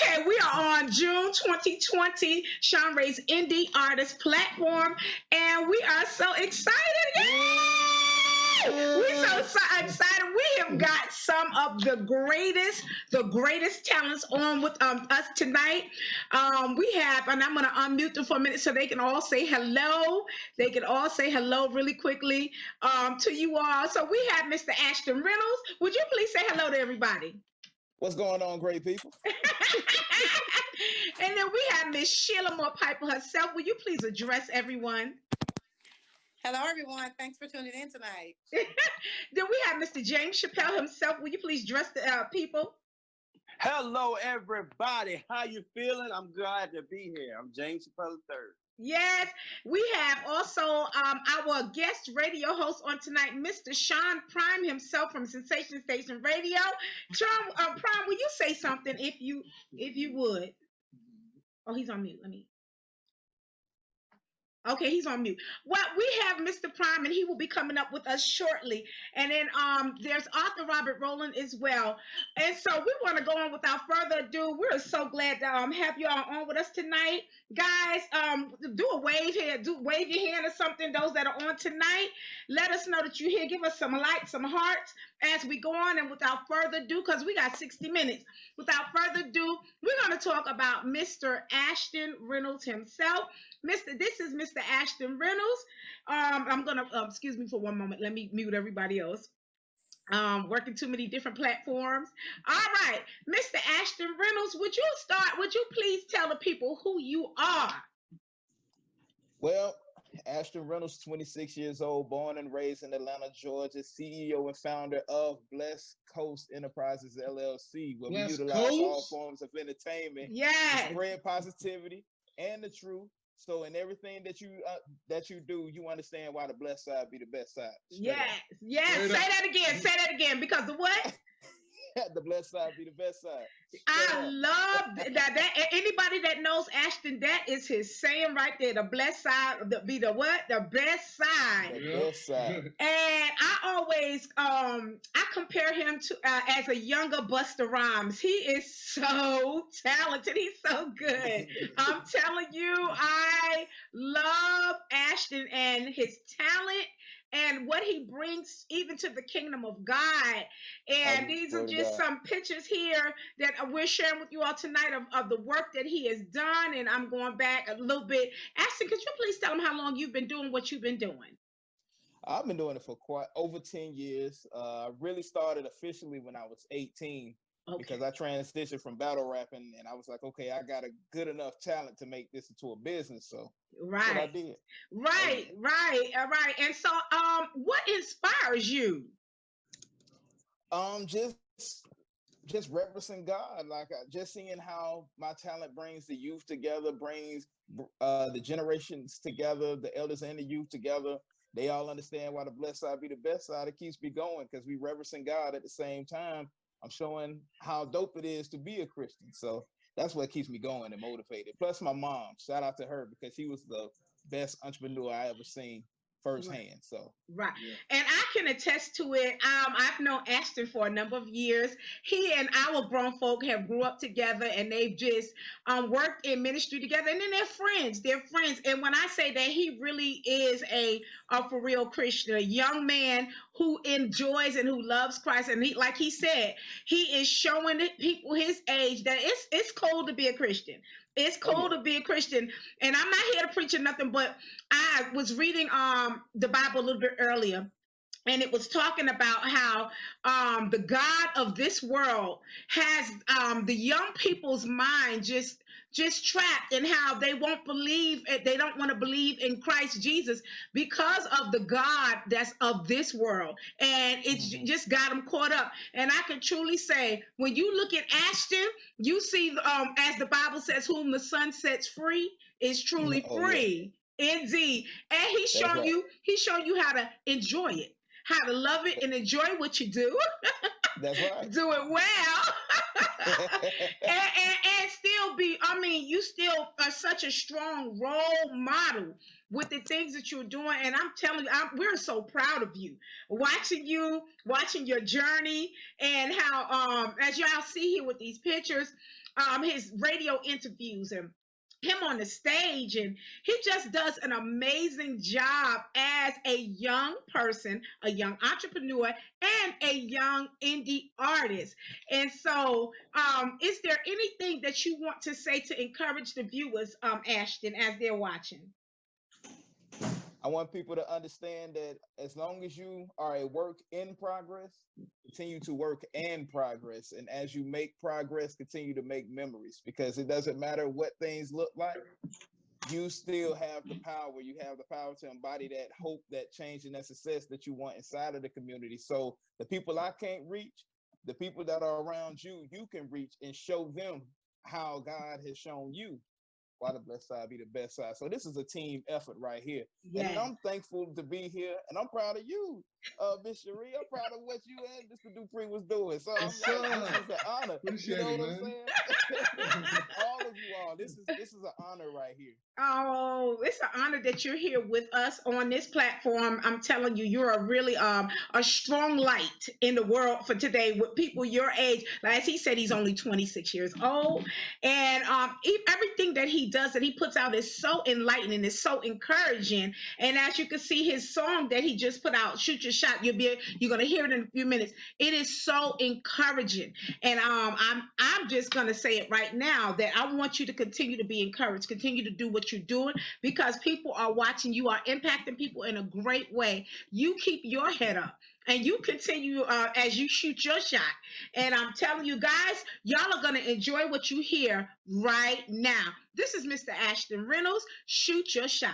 Okay, we are on June 2020, Shanrae's Indie Artist Platform, and we are so excited. Yay! We're excited. We have got some of the greatest talents on with us tonight. We have, and I'm going to unmute them for a minute so they can all say hello. They can all say hello really quickly to you all. So we have Mr. Ashton Reynolds. Would you please say hello to everybody? What's going on, great people? And then we have Miss Shelia Piper herself. Will you please address everyone? Hello, everyone. Thanks for tuning in tonight. Then we have Mr. James Chapell himself. Will you please address the people? Hello, everybody. How you feeling? I'm glad to be here. I'm James Chapell III. Yes, we have also our guest radio host on tonight, Mr. Pryme himself from Sensation Station Radio. Pryme, will you say something if you would? Oh, he's on mute. Okay, he's on mute. Well, we have Mr. Pryme, and he will be coming up with us shortly. And then there's Arthur Robert Roland as well. And so we want to go on without further ado. We're so glad to have you all on with us tonight. Guys, do a wave here. Wave your hand or something, those that are on tonight. Let us know that you're here. Give us some likes, some hearts as we go on. And without further ado, because we got 60 minutes. Without further ado, we're going to talk about Mr. Ashton Reynolds himself. This is Mr. Ashton Reynolds. I'm gonna excuse me for one moment. Let me mute everybody else. Working too many different platforms. All right, Mr. Ashton Reynolds, would you please tell the people who you are? Well, Ashton Reynolds, 26 years old, born and raised in Atlanta, Georgia, CEO and founder of Blessed Coast Enterprises, LLC, where we utilize all forms of entertainment to spread positivity and the truth. So in everything that you do, you understand why the blessed side be the best side. Yes. Say that again. Because the what? The blessed side be the best side. I love that. Anybody that knows Ashton, that is his saying right there. The blessed side be the what? The best side. The best side. And I always I compare him to as a younger Busta Rhymes. He is so talented. He's so good. I'm telling you, I love Ashton and his talent and what he brings even to the kingdom of God. And these are just some pictures here that we're sharing with you all tonight of the work that he has done. And I'm going back a little bit. Ashton, could you please tell them how long you've been doing what you've been doing? I've been doing it for quite over 10 years. I really started officially when I was 18. Because I transitioned from battle rapping, and I was like, okay, I got a good enough talent to make this into a business. So that's what I did. Right. And so, what inspires you? Just referencing God, like just seeing how my talent brings the youth together, brings the generations together, the elders and the youth together. They all understand why the blessed side be the best side. It keeps me going because we referencing God at the same time. I'm showing how dope it is to be a Christian. So that's what keeps me going and motivated. Plus my mom, shout out to her because she was the best entrepreneur I ever seen firsthand. So and I can attest to it. I've known Ashton for a number of years. He and our grown folk have grew up together, and they've just worked in ministry together, and then they're friends. And when I say that, he really is a for real Christian, a young man who enjoys and who loves Christ. And he, like he said, he is showing people his age that it's cool to be a Christian. It's cool to be a Christian. And I'm not here to preach or nothing, but I was reading the Bible a little bit earlier, and it was talking about how the God of this world has the young people's mind just trapped, and how they don't want to believe in Christ Jesus because of the God that's of this world, and it's just got them caught up. And I can truly say, when you look at Ashton, you see as the Bible says, whom the Son sets free is truly free. Indeed. And he's showing you how to enjoy it, how to love it and enjoy what you do. That's right. Do it well. and still be, you still are such a strong role model with the things that you're doing. And I'm telling you, we're so proud of you. Watching your journey, and how, as y'all see here with these pictures, his radio interviews and him on the stage, and he just does an amazing job as a young person, a young entrepreneur, and a young indie artist. And so, is there anything that you want to say to encourage the viewers, Ashton, as they're watching? I want people to understand that as long as you are a work in progress, continue to work and progress. And as you make progress, continue to make memories, because it doesn't matter what things look like. You still have the power. You have the power to embody that hope, that change, and that success that you want inside of the community. So the people I can't reach, the people that are around you, you can reach and show them how God has shown you why the blessed side be the best side. So this is a team effort right here. Yes. And I'm thankful to be here, and I'm proud of you, Miss Cheree. I'm proud of what you and Mr. Dupree was doing. So I'm like, this is an honor. Appreciate you know it, what man. I'm saying? All of you all. This is an honor right here. Oh, it's an honor that you're here with us on this platform. I'm telling you, you're a really a strong light in the world for today with people your age. Like as he said, he's only 26 years old, and everything that he does that he puts out is so enlightening, is so encouraging. And as you can see, his song that he just put out, "Shoot Your Shot," you're gonna hear it in a few minutes. It is so encouraging, and I'm just gonna say it right now that I want you to continue to be encouraged, continue to do what you're doing, because people are watching. You are impacting people in a great way. You keep your head up and you continue as you shoot your shot. And I'm telling you guys, y'all are going to enjoy what you hear right now. This is Mr. Ashton Reynolds. Shoot your shot.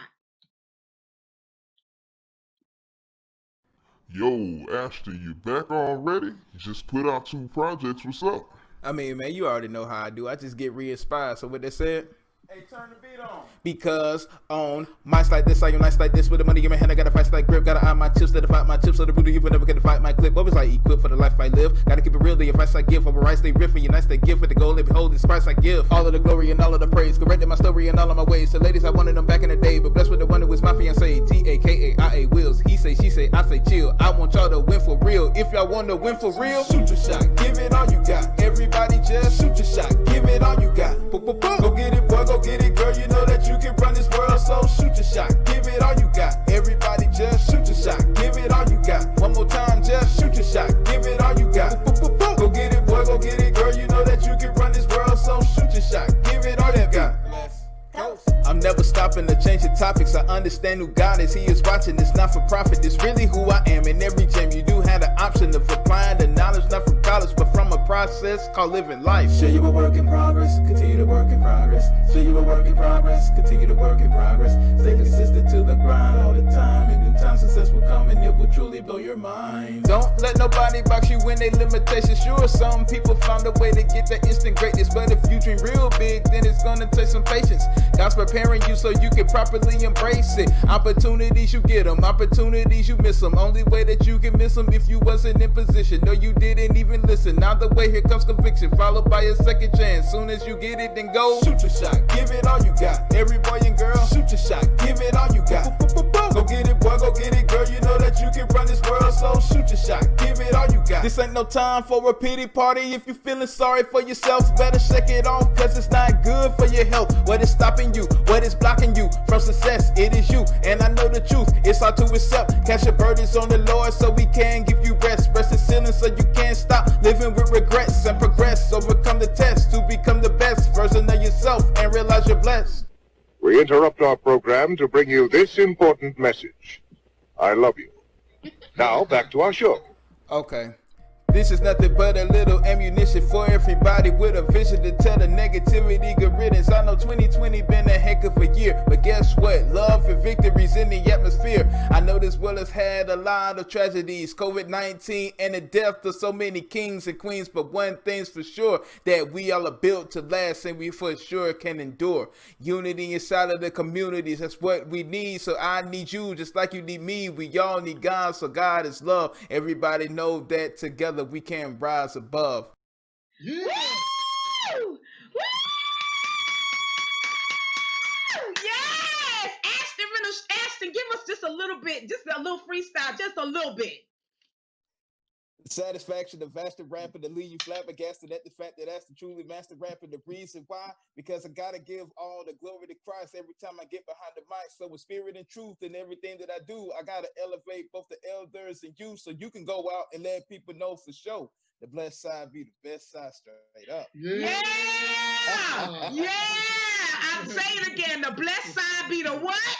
Yo, Ashton, you back already? You just put out 2 projects. What's up? I mean, man, you already know how I do. I just get re-inspired. So what they said? Hey, turn the beat on. Because on mics like this, I am nice like this. With the money in my hand, I got a vice like grip. Gotta eye my chips, to fight my chips. So the brutal, you will never get to fight my clip. What was I equipped for the life I live? Gotta keep it real, the advice I give. Over rights, they riff for you, nice they give. For the goal, if behold, this price I give. All of the glory and all of the praise. Corrected my story and all of my ways. So ladies, I wanted them back in the day. But blessed with the one who was my fiance. TAKAIA Wills. He say, she say, I say chill. I want y'all to win for real. If y'all want to win for real, shoot your shot. Give it all you got. Everybody just shoot your shot. Give it all you got. Go get it, boy, go get it, girl. You know that you can run this world, so shoot your shot. Give it all you got. Everybody just shoot your shot. Give it all you got. One more time, just shoot your shot. Give it all you got. Go get it, boy, go get it, girl. You know that you can run this world, so shoot your shot. Give it all you got. I'm never stopping to change the topics. I understand who God is. He is watching. It's not for profit. It's really who I am. In every gym, you do have the option of applying the knowledge, not from college, but from a process called living life. Show you a work in progress. Continue to work in progress. Show you a work in progress. Continue to work in progress. Stay consistent to the grind all the time. In due time, success will come and it will truly blow your mind. Don't let nobody box you in their limitations. Sure, some people found a way to get that instant greatness, but if you dream real big, then it's gonna take some patience. God's preparing you so you can properly embrace it. Opportunities, you get them. Opportunities, you miss them. Only way that you can miss them if you wasn't in position. No, you didn't even listen. Now the way, here comes conviction, followed by a second chance. Soon as you get it, then go shoot your shot. Give it all you got. Every boy and girl, shoot your shot. Give it all you got. Go get it, boy, go get it, girl. You know that you can run this world, so shoot your shot. Give it all you got. This ain't no time for a pity party. If you feeling sorry for yourself, better shake it off, cause it's not good for your health. What is stopping you? What is blocking you from success? It is you, and I know the truth. It's hard to accept. Cast your burdens on the Lord so we can give you rest. Rest the ceiling so you can't stop living with regrets and progress. Overcome the test to become the best version of yourself and realize you're blessed. We interrupt our program to bring you this important message. I love you. Now, back to our show. Okay. This is nothing but a little ammunition for everybody with a vision to tell the negativity good riddance. I know 2020 been a heck of a year, but guess what? Love and victories in the atmosphere. I know this world has had a lot of tragedies, COVID-19 and the death of so many kings and queens, but one thing's for sure, that we all are built to last and we for sure can endure. Unity inside of the communities, that's what we need. So I need you just like you need me. We all need God, so God is love. Everybody know that together we can rise above. Yeah. Woo! Woo! Yes! Ashton Reynolds, Ashton, give us just a little bit, just a little freestyle, just a little bit. Satisfaction of master rapper to leave you flabbergasted at the fact that that's the truly master rapper. The reason why, because I gotta give all the glory to Christ every time I get behind the mic. So with spirit and truth in everything that I do, I gotta elevate both the elders and you, so you can go out and let people know for sure. The blessed side be the best side, straight up. Yeah. I'll say it again. The blessed side be the what?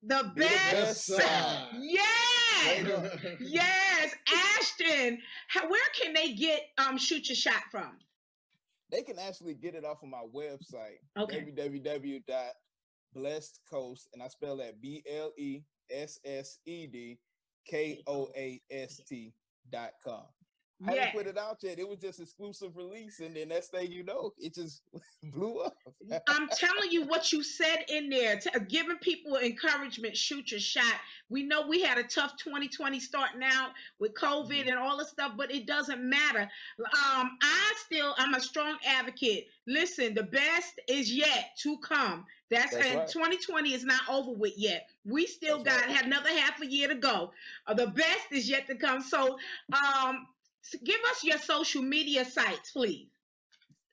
The best side. Yes. Yes. Ashton, where can they get Shoot Your Shot from? They can actually get it off of my website, okay. www.blessedcoast, and I spell that BLESSEDKOAST.com. I haven't put it out yet. It was just exclusive release, and then next thing you know, it just blew up. I'm telling you what you said in there, giving people encouragement. Shoot your shot. We know we had a tough 2020 starting out with COVID and all this stuff, but it doesn't matter. I'm a strong advocate. Listen, the best is yet to come. That's and right. 2020 is not over with yet. We still had another half a year to go. The best is yet to come. So, give us your social media sites, please.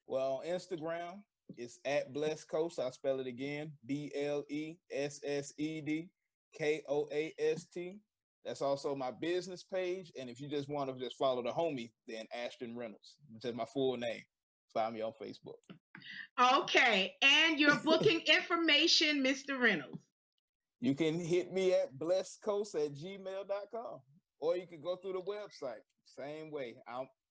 Well, Instagram is at Blessed Coast. I'll spell it again. BLESSEDKOAST. That's also my business page. And if you just want to just follow the homie, then Ashton Reynolds, which is my full name. Find me on Facebook. Okay. And your booking information, Mr. Reynolds. You can hit me at blessedcoast@gmail.com. Or you can go through the website. Same way.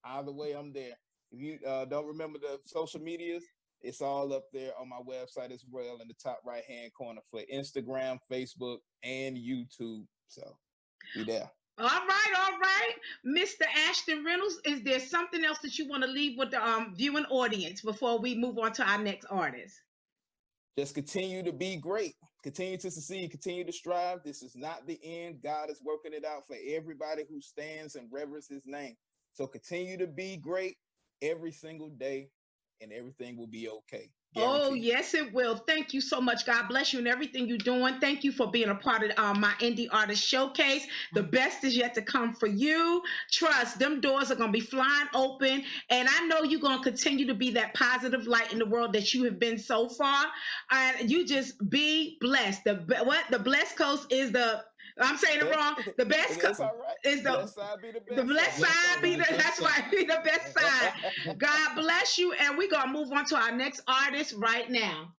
Either way, I'm there. If you don't remember the social medias, it's all up there on my website as well in the top right-hand corner for Instagram, Facebook, and YouTube. So be there. All right. Mr. Ashton Reynolds, is there something else that you want to leave with the viewing audience before we move on to our next artist? Just continue to be great. Continue to succeed. Continue to strive. This is not the end. God is working it out for everybody who stands and reverence his name. So continue to be great every single day, and everything will be okay. Guaranteed. Oh, yes, it will. Thank you so much. God bless you and everything you're doing. Thank you for being a part of my Indie Artist Showcase. The best is yet to come for you. Trust, them doors are going to be flying open. And I know you're going to continue to be that positive light in the world that you have been so far. And you just be blessed. The Blessed Coast is the... I'm saying it wrong. The best is the blessed side be the best. The blessed side be the that's right. Be the best side. God bless you, and we're gonna move on to our next artist right now.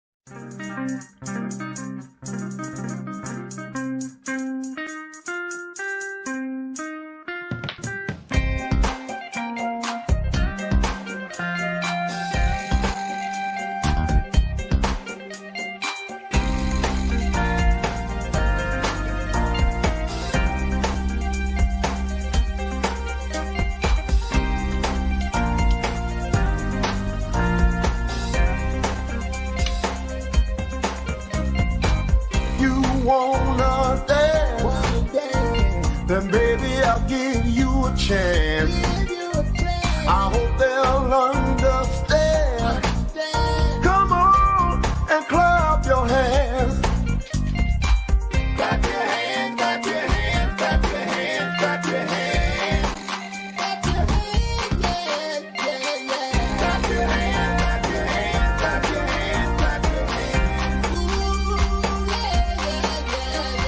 Then baby, I'll give you a chance. I hope they'll understand. Come on and clap your hands. Clap your hands, clap your hands, clap your hands, clap your hands. Clap your hands, yeah, yeah, yeah. Clap your hands, clap your hands, clap your hands, clap your hands. Ooh, yeah, yeah, yeah, yeah.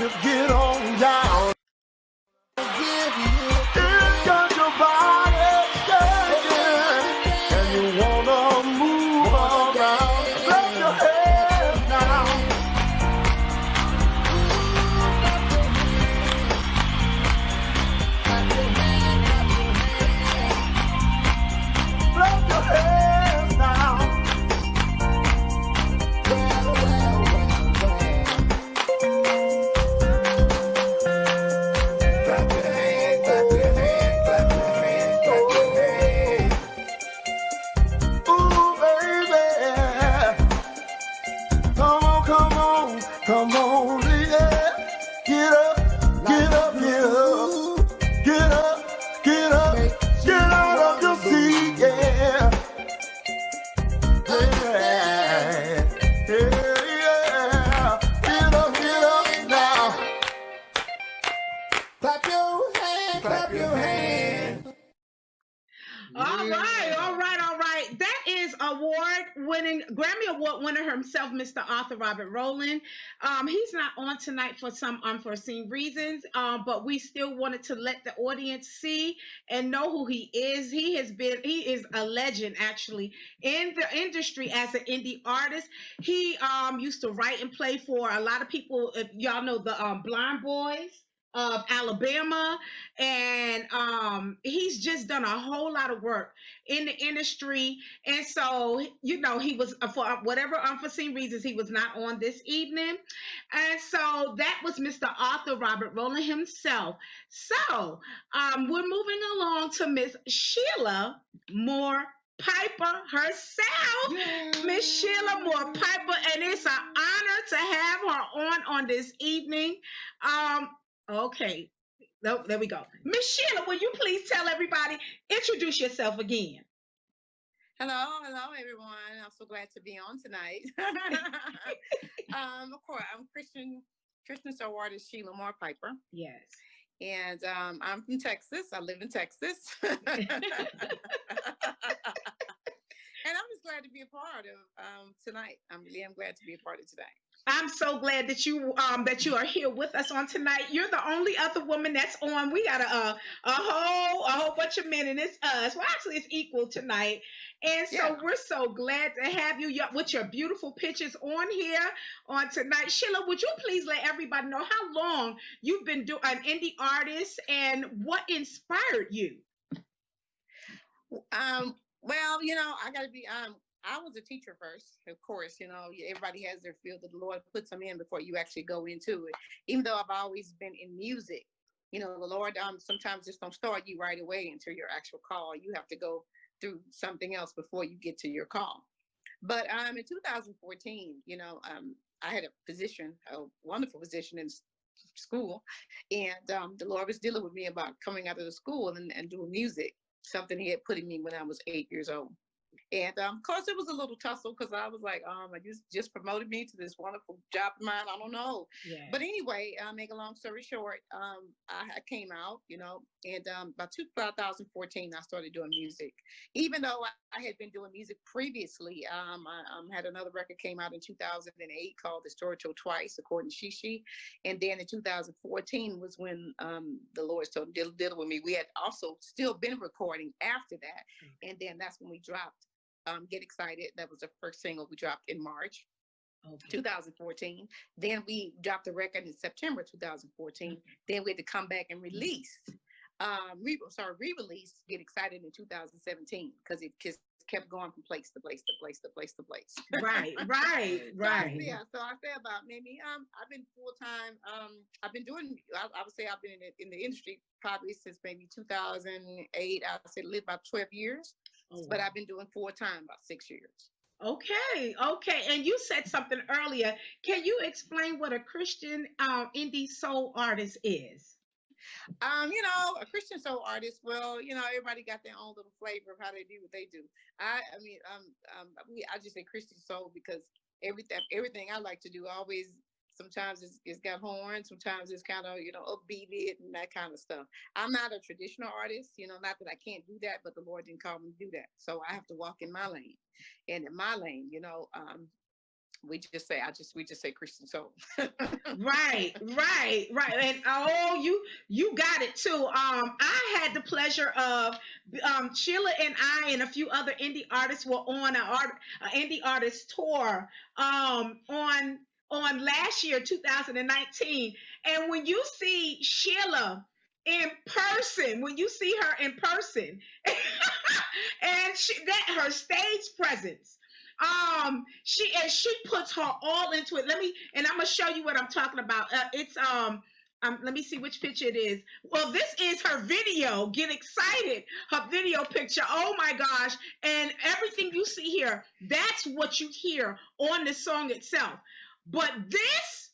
just get on down. It's got your body, yeah. And you wanna move around. Clap your hands now. Clap your hands now. Clap your hands, clap your hands, clap your hands, clap your hands. Ooh, baby. Come on, come on, come on, yeah. Get up, get up, get up. Get up, get up, get out of your seat, yeah. Yeah, yeah, yeah. Get up now. Clap your hands, clap your hands. All right, all right, all right. That is Grammy Award winner himself, Mr. Arthur Robert Roland. He's not on tonight for some unforeseen reasons, but we still wanted to let the audience see and know who he is. He is a legend actually in the industry as an indie artist. He used to write and play for a lot of people. If y'all know the Blind Boys of Alabama, and he's just done a whole lot of work in the industry. And so, he was, for whatever unforeseen reasons, he was not on this evening. And so that was Mr. Arthur Robert Roland himself. So we're moving along to Miss Shelia Moore Piper herself. Miss Shelia Moore Piper, and it's an honor to have her on this evening. Okay, there we go. Miss Shelia, will you please tell everybody, introduce yourself again? Hello, everyone. I'm so glad to be on tonight. Of course, I'm Christian soul artist Shelia Moore Piper. Yes. And I'm from Texas. I live in Texas. And I'm just glad to be a part of tonight. I'm glad to be a part of today. I'm so glad that you are here with us on tonight. You're the only other woman that's on. We got a whole bunch of men, and it's us. Well, actually, it's equal tonight, and so we're so glad to have you with your beautiful pictures on here on tonight. Shelia, would you please let everybody know how long you've been an indie artist and what inspired you? Well, I got to be I was a teacher first, of course. Everybody has their field that the Lord puts them in before you actually go into it. Even though I've always been in music, the Lord sometimes just don't start you right away into your actual call. You have to go through something else before you get to your call. But in 2014, I had a wonderful position in school, and the Lord was dealing with me about coming out of the school and doing music, something He had put in me when I was 8 years old. And of course, it was a little tussle because I was like, I just promoted me to this wonderful job of mine. I don't know. Yeah. But anyway, make a long story short, I came out, and by 2014, I started doing music. Even though I had been doing music previously, I had another record came out in 2008 called The Story Told Twice, according to Shishi. And then in 2014 was when the Lord started dealing with me. We had also still been recording after that. And then that's when we dropped Get Excited. That was the first single we dropped in March 2014. Then we dropped the record in September 2014. Then we had to come back and release, re-release Get Excited in 2017 because it just kept going from place to place to place to place to place. Right. So I say about maybe I've been full-time. I've been doing, I would say I've been in the industry probably since maybe 2008. I would say lived about 12 years. But I've been doing full-time about 6 years. Okay. And you said something earlier. Can you explain what a Christian indie soul artist is? A Christian soul artist, well, everybody got their own little flavor of how they do what they do. I just say Christian soul because everything I like to do always, sometimes it's got horns, sometimes it's kind of, upbeated and that kind of stuff. I'm not a traditional artist, not that I can't do that, but the Lord didn't call me to do that. So I have to walk in my lane. And in my lane, we just say Christian soul. Right, right. And oh, you got it too. I had the pleasure of Sheila and I and a few other indie artists were on an indie artist tour on last year, 2019. And when you see Sheila in person, when you see her in person, and that her stage presence, she puts her all into it. I'm gonna show you what I'm talking about. It's let me see which picture it is. Well, this is her video. Get excited. Her video picture. Oh my gosh. And everything you see here, that's what you hear on the song itself. But this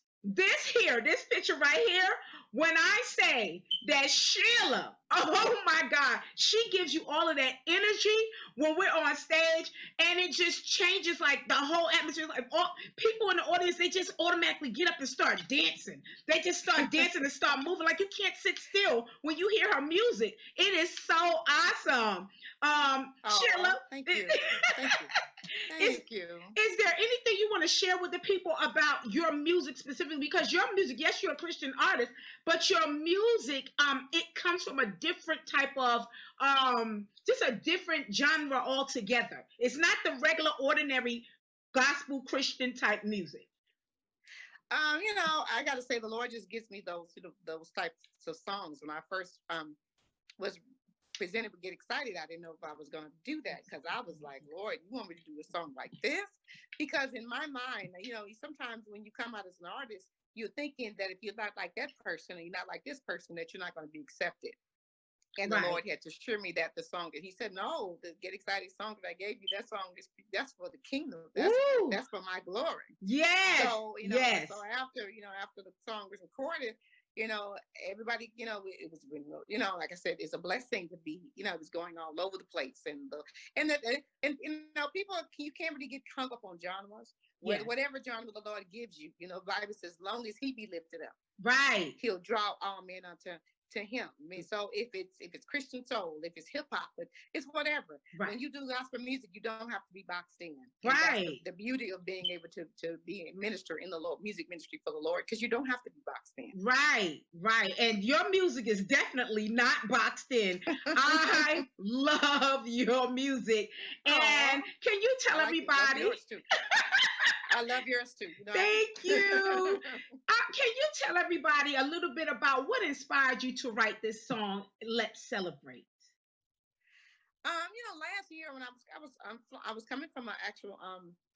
picture right here, when I say that Sheila, oh my God, she gives you all of that energy when we're on stage, and it just changes like the whole atmosphere. Like all people in the audience, they just automatically get up and start dancing. They just start dancing and start moving. Like you can't sit still when you hear her music. It is so awesome. Sheila, thank you. Thank you. Is there anything you want to share with the people about your music specifically? Because your music, yes, you're a Christian artist, but your music, it comes from a different type of, just a different genre altogether. It's not the regular, ordinary gospel Christian type music. I got to say, the Lord just gives me those types of songs. When I first was presented, Get Excited, I didn't know if I was going to do that, because I was like, Lord, you want me to do a song like this? Because in my mind, sometimes when you come out as an artist, you're thinking that if you're not like that person and you're not like this person, that you're not going to be accepted. And the Lord had to assure me that the song that He said, no, the Get Excited song that I gave you, that's for the kingdom. That's for my glory. Yes. So, yes. So after the song was recorded, everybody, it was, like I said, it's a blessing to be, it was going all over the place. And people, you can't really get hung up on genres. Yeah. Whatever genre the Lord gives you, the Bible says, as long as He be lifted up, right, He'll draw all men unto Him. I mean, so if it's Christian soul, if it's hip hop, it's whatever. Right. When you do gospel music, you don't have to be boxed in. And right. That's the beauty of being able to be a minister in the Lord, music ministry for the Lord, because you don't have to be boxed in. Right. And your music is definitely not boxed in. I love your music. And can you tell everybody? I love yours too. Thank you. Can you tell everybody a little bit about what inspired you to write this song, Let's Celebrate? Last year when I was coming from an actual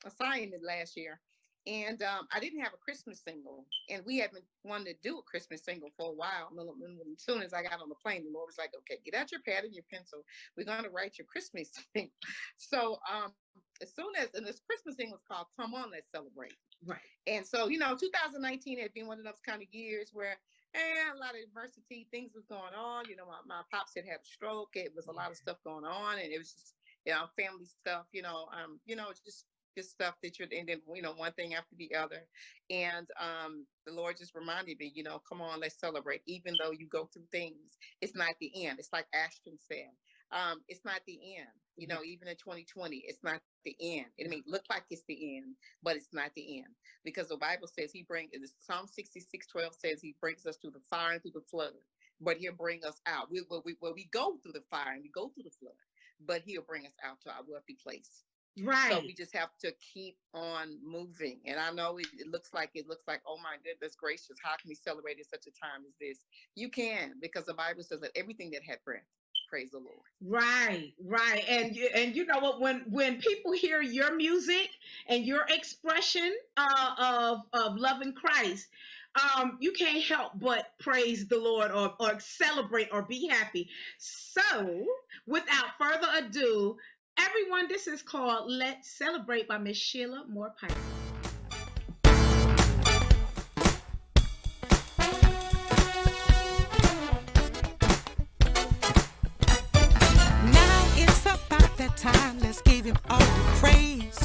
assignment last year, and I didn't have a Christmas single, and we had been wanting to do a Christmas single for a while. As soon as I got on the plane, the Lord was like, "Okay, get out your pad and your pencil. We're going to write your Christmas single." So as soon as, and this Christmas thing was called "Come On, Let's Celebrate." Right. And so 2019 had been one of those kind of years where a lot of adversity, things was going on. My pops had a stroke. It was a lot of stuff going on, and it was just family stuff. Just stuff that and then one thing after the other. And the Lord just reminded me, come on, let's celebrate. Even though you go through things, it's not the end. It's like Ashton said. It's not the end. Even in 2020, it's not the end. It may look like it's the end, but it's not the end, because the Bible says Psalm 66:12 says He brings us through the fire and through the flood, but He'll bring us out. We go through the fire and we go through the flood, but He'll bring us out to our wealthy place. Right. So we just have to keep on moving. And I know it looks like, oh my goodness gracious, how can we celebrate at such a time as this? You can, because the Bible says that everything that had breath, praise the Lord. Right. And you know what? When people hear your music and your expression of loving Christ, you can't help but praise the Lord or celebrate or be happy. So, without further ado, everyone, this is called Let's Celebrate by Miss Shelia Price. Now it's about that time. Let's give Him all the praise.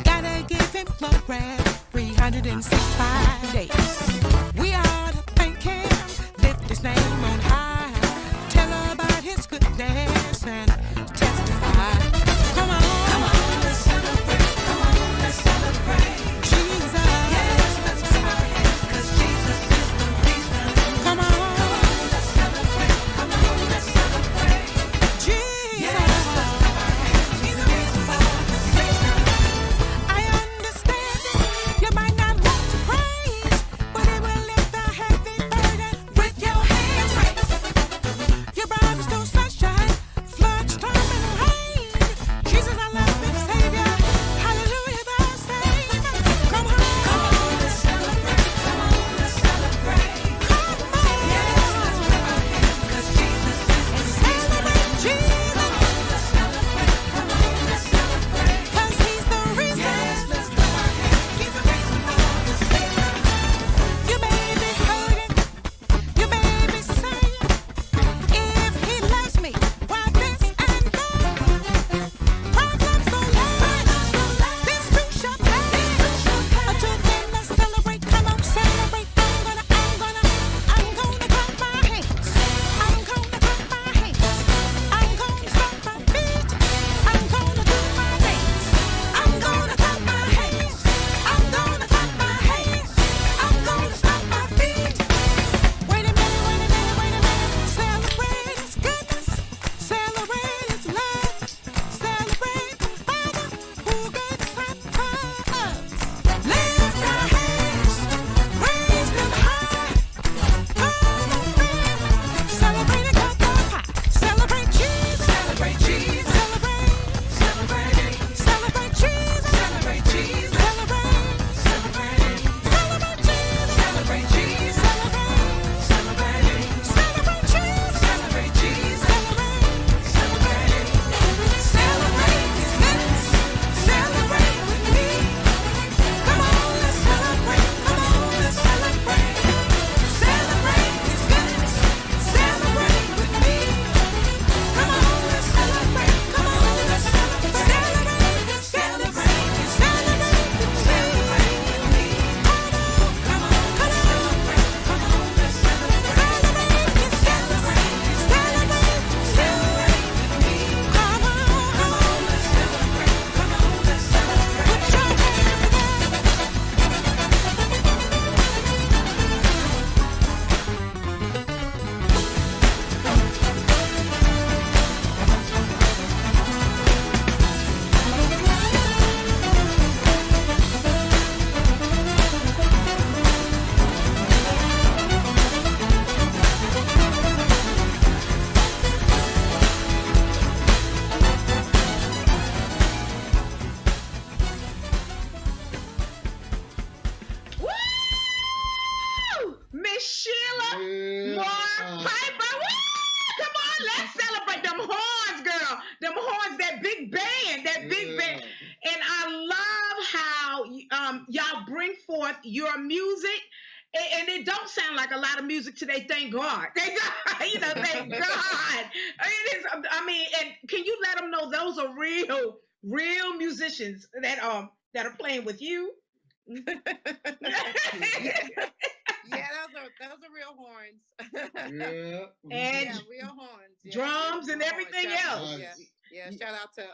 Gotta give Him glory 365 days. We ought to thank Him, lift His name on high, tell about His goodness and testify. Come on, let's celebrate. Come on, let's celebrate. big band. And I love how y'all bring forth your music. And it don't sound like a lot of music today. Thank God. Thank God. You know, thank God. It is. I mean, and can you let them know those are real musicians that are playing with you? Yeah, those are real horns. And yeah, real horns. Yeah, drums real and everything else. Yeah, shout out to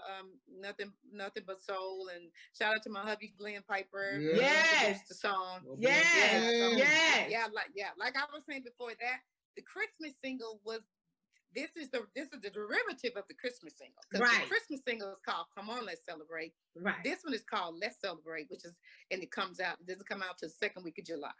nothing but soul, and shout out to my hubby Glenn Piper. Yes, the song. Yes. Like I was saying before that, the Christmas single was. This is the derivative of the Christmas single. Right. The Christmas single is called "Come On, Let's Celebrate." Right. This one is called "Let's Celebrate," and it doesn't come out till the second week of July.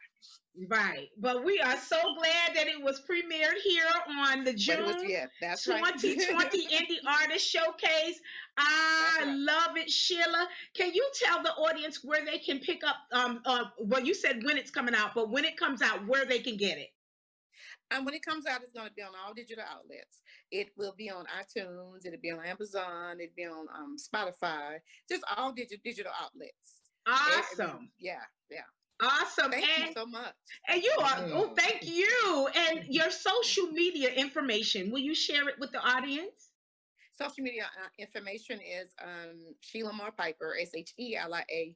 Right. But we are so glad that it was premiered here on the June 2020 Indie Artist Showcase. I love it, Sheila. Can you tell the audience where they can pick up? Well, you said when it's coming out, but when it comes out, where they can get it? And when it comes out, it's going to be on all digital outlets. It will be on iTunes. It'll be on Amazon. It'll be on Spotify. Just all digital outlets. Awesome. Yeah. Awesome. Thank you so much. And you are, thank you. And your social media information, will you share it with the audience? Social media information is Shelia Moore Piper, Shelia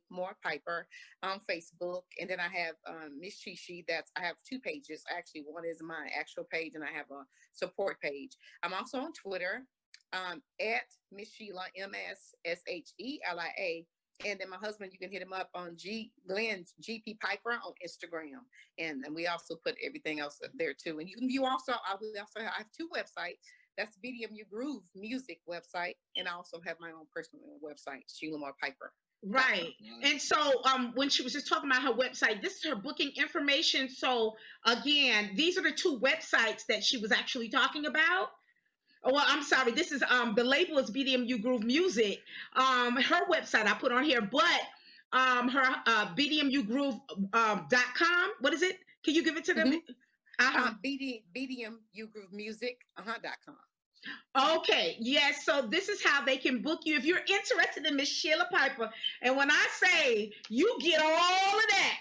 Moore Piper on Facebook. And then I have Miss Shishi. I have two pages. Actually, one is my actual page and I have a support page. I'm also on Twitter at Miss Shelia, MSSHELIA. And then my husband, you can hit him up on Glenn GP Piper on Instagram. And we also put everything else up there too. And I have two websites. That's BDMU Groove music website, and I also have my own personal website, Shelia Moore Piper. Right. And so when she was just talking about her website, this is her booking information. So again, these are the two websites that she was actually talking about. Oh, well, I'm sorry. This is the label is BDMU Groove Music. Her website I put on here, but her BDMUgroove.com. What is it? Can you give it to them? BDMUgroovemusic.com. Okay, yes. So this is how they can book you if you're interested in Miss Shelia Piper. And when I say you get all of that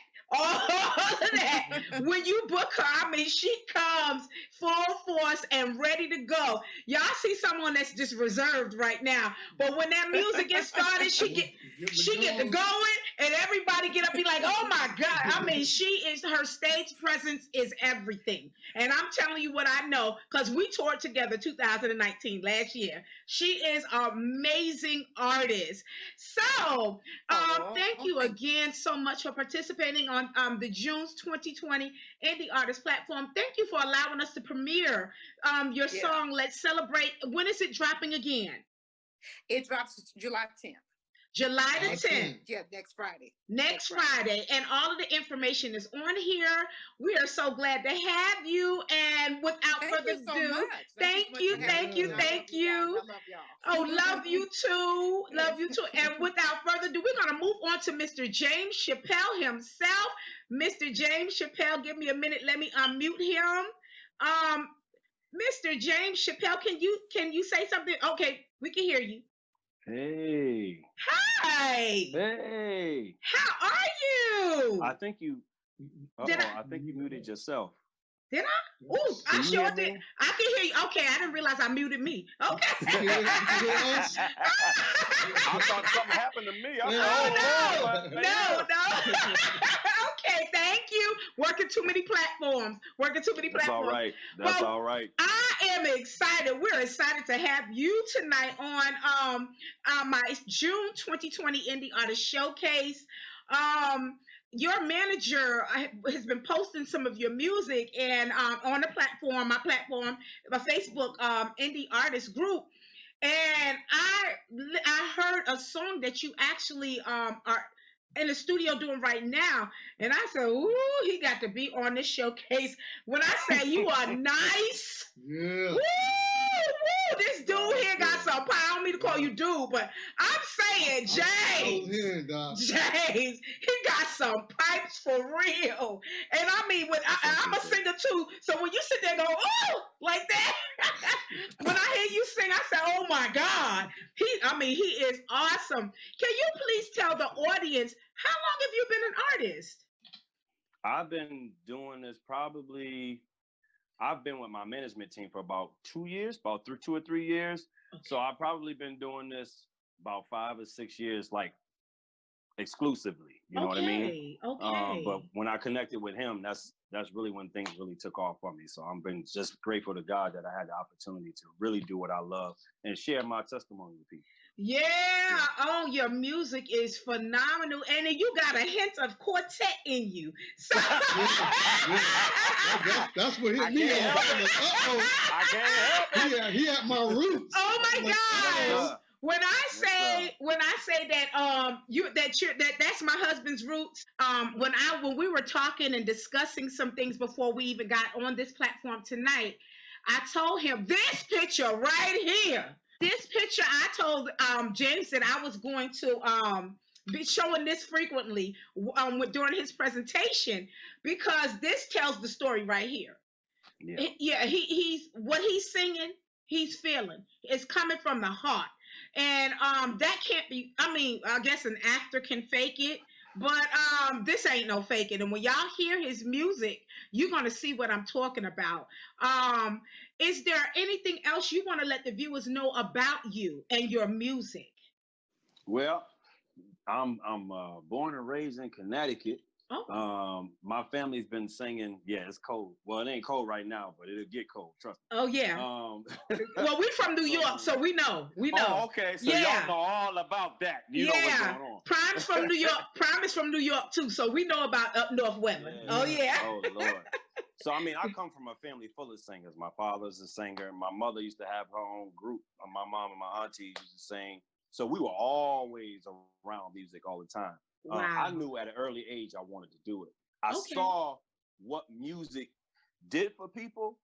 when you book her, I mean, she comes full force and ready to go. Y'all see someone that's just reserved right now, but when that music gets started, she get to going, and everybody get up, be like, oh my God. I mean, her stage presence is everything. And I'm telling you what I know, because we toured together 2019 last year. She is an amazing artist. So thank you again so much for participating on the June 2020 Indie Artist platform. Thank you for allowing us to premiere your song, Let's Celebrate. When is it dropping again? It drops July 10th. July the 10th. Yeah, next Friday. Next Friday. And all of the information is on here. We are so glad to have you. And without further ado, thank you. I love y'all. Oh, love you too. Love you too. And without further ado, we're going to move on to Mr. James Chapell himself. Mr. James Chapell, give me a minute. Let me unmute him. Mr. James Chapell, can you say something? Okay, we can hear you. Hey. Hi. Hey. How are you? I think you muted yourself. Did I? Oh, I sure did. I can hear you. Okay, I didn't realize I muted me. Okay. I thought something happened to me. No. Okay, thank you. Working too many platforms. That's all right. That's all right. I am excited. We're excited to have you tonight on my June 2020 Indie Artist Showcase. Your manager has been posting some of your music and on the platform, my Facebook Indie Artist group. And I heard a song that you actually are in the studio doing right now. And I said, ooh, he got to be on this showcase. When I say you are nice, woo, this dude here got some power. I don't mean to call you dude, but I'm saying, James, he got some pipes for real. And I mean, I'm a singer too, so when you sit there and go, oh, like that, when I hear you sing, I say, oh my God, he is awesome. Can you please tell the audience, how long have you been an artist? I've been doing this I've been with my management team for about 2 years, about 2 or 3 years. Okay. So I've probably been doing this about 5 or 6 years, like exclusively. You know what I mean? Okay. But when I connected with him, that's really when things really took off for me. So I'm been just grateful to God that I had the opportunity to really do what I love and share my testimony with people. Yeah. Oh, your music is phenomenal, and then you got a hint of quartet in you. So that's what hit me off. I can't help it. He at my roots. Oh my gosh. When I say that that's my husband's roots. When we were talking and discussing some things before we even got on this platform tonight, I told him this picture right here. This picture, I told James that I was going to be showing this frequently during his presentation, because this tells the story right here. Yeah, he's what he's singing, he's feeling. It's coming from the heart. And that can't be, I mean, I guess an actor can fake it, but this ain't no faking. And when y'all hear his music, you're going to see what I'm talking about. Is there anything else you want to let the viewers know about you and your music? Well, I'm born and raised in Connecticut. Oh. My family's been singing. Yeah, it's cold. Well, it ain't cold right now, but it'll get cold. Trust me. Oh yeah. Well, we're from New York, so we know. Oh, okay. So y'all know all about that. You know what's going on. Pryme's from New York. Pryme is from New York too, so we know about up north weather. Yeah. Oh yeah. Oh Lord. So I mean, I come from a family full of singers. My father's a singer. My mother used to have her own group. My mom and my aunties used to sing. So we were always around music all the time. Wow. I knew at an early age I wanted to do it. I saw what music did for people,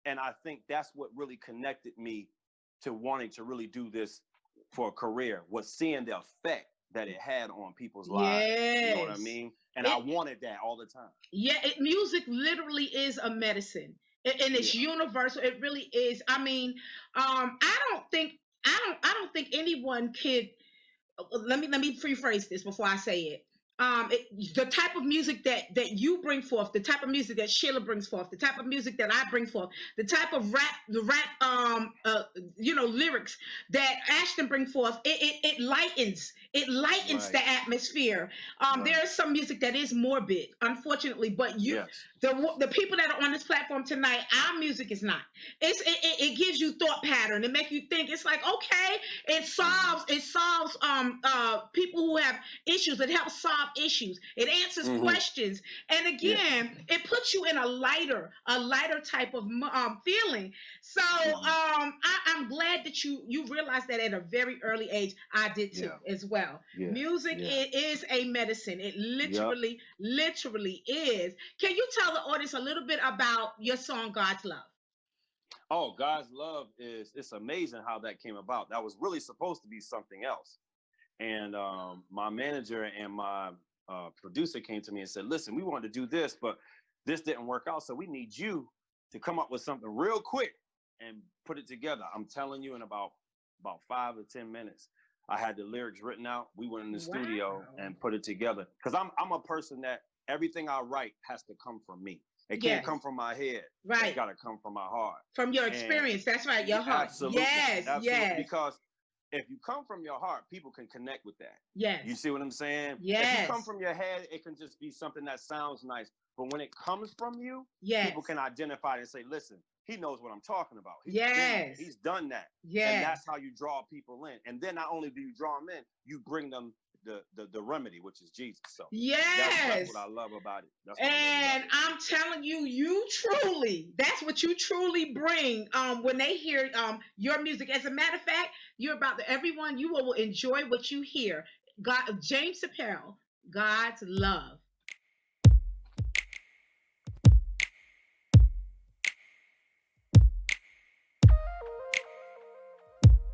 and I think that's what really connected me to wanting to really do this for a career, was seeing the effect that it had on people's lives. You know what I mean? And I wanted that all the time. Yeah, music literally is a medicine, and it's universal. It really is. I mean, I don't think anyone could. Let me rephrase this before I say it. The type of music that you bring forth, the type of music that Shelia brings forth, the type of music that I bring forth, the type of lyrics that Ashton bring forth, it lightens the atmosphere. There is some music that is morbid, unfortunately, but the people that are on this platform tonight, our music is not. It gives you thought pattern. It makes you think. It's like, okay, it solves people who have issues. It helps solve issues. It answers questions. And again, it puts you in a lighter type of feeling. So I'm glad that you realized that at a very early age. I did too as well. Music is a medicine. It literally is. Can you tell the audience a little bit about your song God's Love? Oh, God's Love it's amazing how that came about. That was really supposed to be something else. And my manager and my producer came to me and said, listen, we wanted to do this, but this didn't work out. So we need you to come up with something real quick and put it together. I'm telling you, in about 5 or 10 minutes, I had the lyrics written out. We went in the studio and put it together. Because I'm a person that everything I write has to come from me. It can't come from my head. Right. It's got to come from my heart. From your experience. That's right. Your heart. Absolutely. Yes. Because if you come from your heart, people can connect with that. Yes. You see what I'm saying? Yes. If you come from your head, it can just be something that sounds nice. But when it comes from you, people can identify it and say, listen, he knows what I'm talking about. He's done that. Yes. And that's how you draw people in. And then not only do you draw them in, you bring them the remedy, which is Jesus. So that's what I love about it. And I'm telling you, that's what you truly bring when they hear your music. As a matter of fact, you will enjoy what you hear. James Chapell, God's Love.